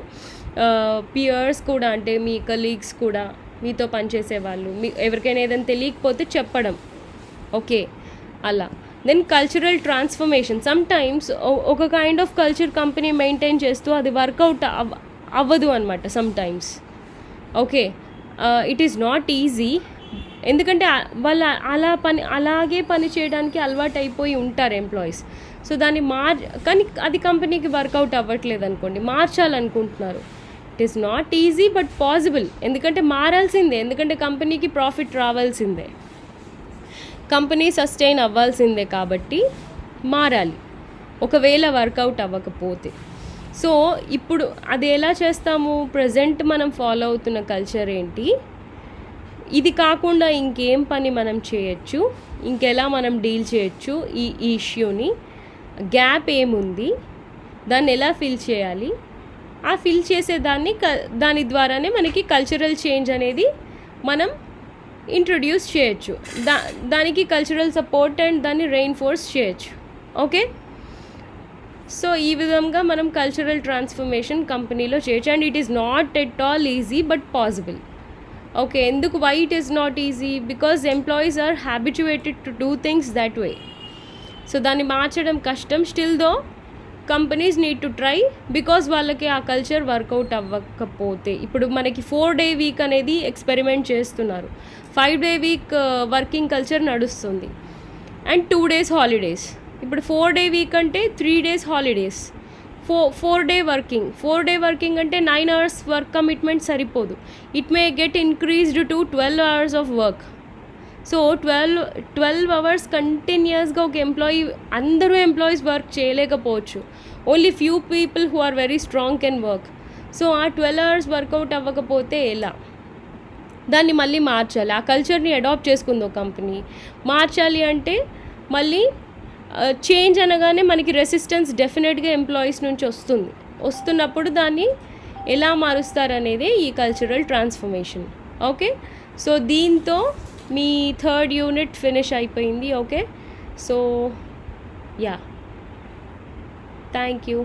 పియర్స్ కూడా, అంటే మీ కలీగ్స్ కూడా, మీతో పనిచేసే వాళ్ళు, మీ ఎవరికైనా ఏదైనా తెలియకపోతే చెప్పడం, ఓకే, అలా. Then cultural transformation, sometimes ఒక kind of culture company maintain చేస్తూ అది వర్కౌట్ అవ్వదు అనమాట sometimes, okay. It is not easy, ఎందుకంటే వాళ్ళు అలాగే పని చేయడానికి అలవాటు అయిపోయి ఉంటారు ఎంప్లాయీస్. సో దాన్ని కానీ అది కంపెనీకి వర్కౌట్ అవ్వట్లేదు అనుకోండి, మార్చాలనుకుంటున్నారు. It is not easy but possible, ఎందుకంటే మారాల్సిందే, ఎందుకంటే కంపెనీకి ప్రాఫిట్ రావాల్సిందే, కంపెనీ సస్టైన్ అవ్వాల్సిందే, కాబట్టి మారాలి ఒకవేళ వర్కౌట్ అవ్వకపోతే. సో ఇప్పుడు అది ఎలా చేస్తాము? ప్రజెంట్ మనం ఫాలో అవుతున్న కల్చర్ ఏంటి, ఇది కాకుండా ఇంకేం పని మనం చేయొచ్చు, ఇంకెలా మనం డీల్ చేయొచ్చు ఈ ఇష్యూని, గ్యాప్ ఏముంది, దాన్ని ఎలా ఫిల్ చేయాలి, ఆ ఫిల్ చేసేదాన్ని దాని ద్వారానే మనకి కల్చరల్ చేంజ్ అనేది మనం ఇంట్రొడ్యూస్ చేయొచ్చు, దానికి కల్చరల్ సపోర్ట్ అండ్ దాన్ని రెయిన్ఫోర్స్ చేయొచ్చు, ఓకే. సో ఈ విధంగా మనం కల్చరల్ ట్రాన్స్ఫర్మేషన్ కంపెనీలో చేయొచ్చు. And it is not at all easy but possible, okay. ఎందుకు why it is not easy? Because employees are habituated to do things that way. So దాన్ని మార్చడం కష్టం. Still though companies need to try, because వాళ్ళకి ఆ culture work out అవ్వకపోతే. ఇప్పుడు మనకి 4-day week అనేది ఎక్స్పెరిమెంట్ చేస్తున్నారు, 5-day వీక్ వర్కింగ్ కల్చర్ నడుస్తుంది, అండ్ 2 days హాలిడేస్. ఇప్పుడు 4-day వీక్ అంటే 3 days హాలిడేస్, 4-day వర్కింగ్ అంటే 9 hours వర్క్ కమిట్మెంట్ సరిపోదు. It may get increased to 12 hours of work. So 12 hours కంటిన్యూస్గా ఒక అందరూ ఎంప్లాయీస్ వర్క్ చేయలేకపోవచ్చు. Only few people who are very strong can work. So ఆ 12 hours work out అవ్వకపోతే ఎలా? దాన్ని మళ్ళీ మార్చాలి, ఆ కల్చర్ని అడాప్ట్ చేసుకుంది ఒక కంపెనీ. మార్చాలి అంటే మళ్ళీ చేంజ్ అనగానే మనకి రెసిస్టెన్స్ డెఫినెట్గా ఎంప్లాయీస్ నుంచి వస్తుంది, వస్తున్నప్పుడు దాన్ని ఎలా మారుస్తారనేదే ఈ కల్చరల్ ట్రాన్స్ఫర్మేషన్. ఓకే, సో దీంతో మీ థర్డ్ యూనిట్ ఫినిష్ అయిపోయింది. Okay, so yeah, thank you.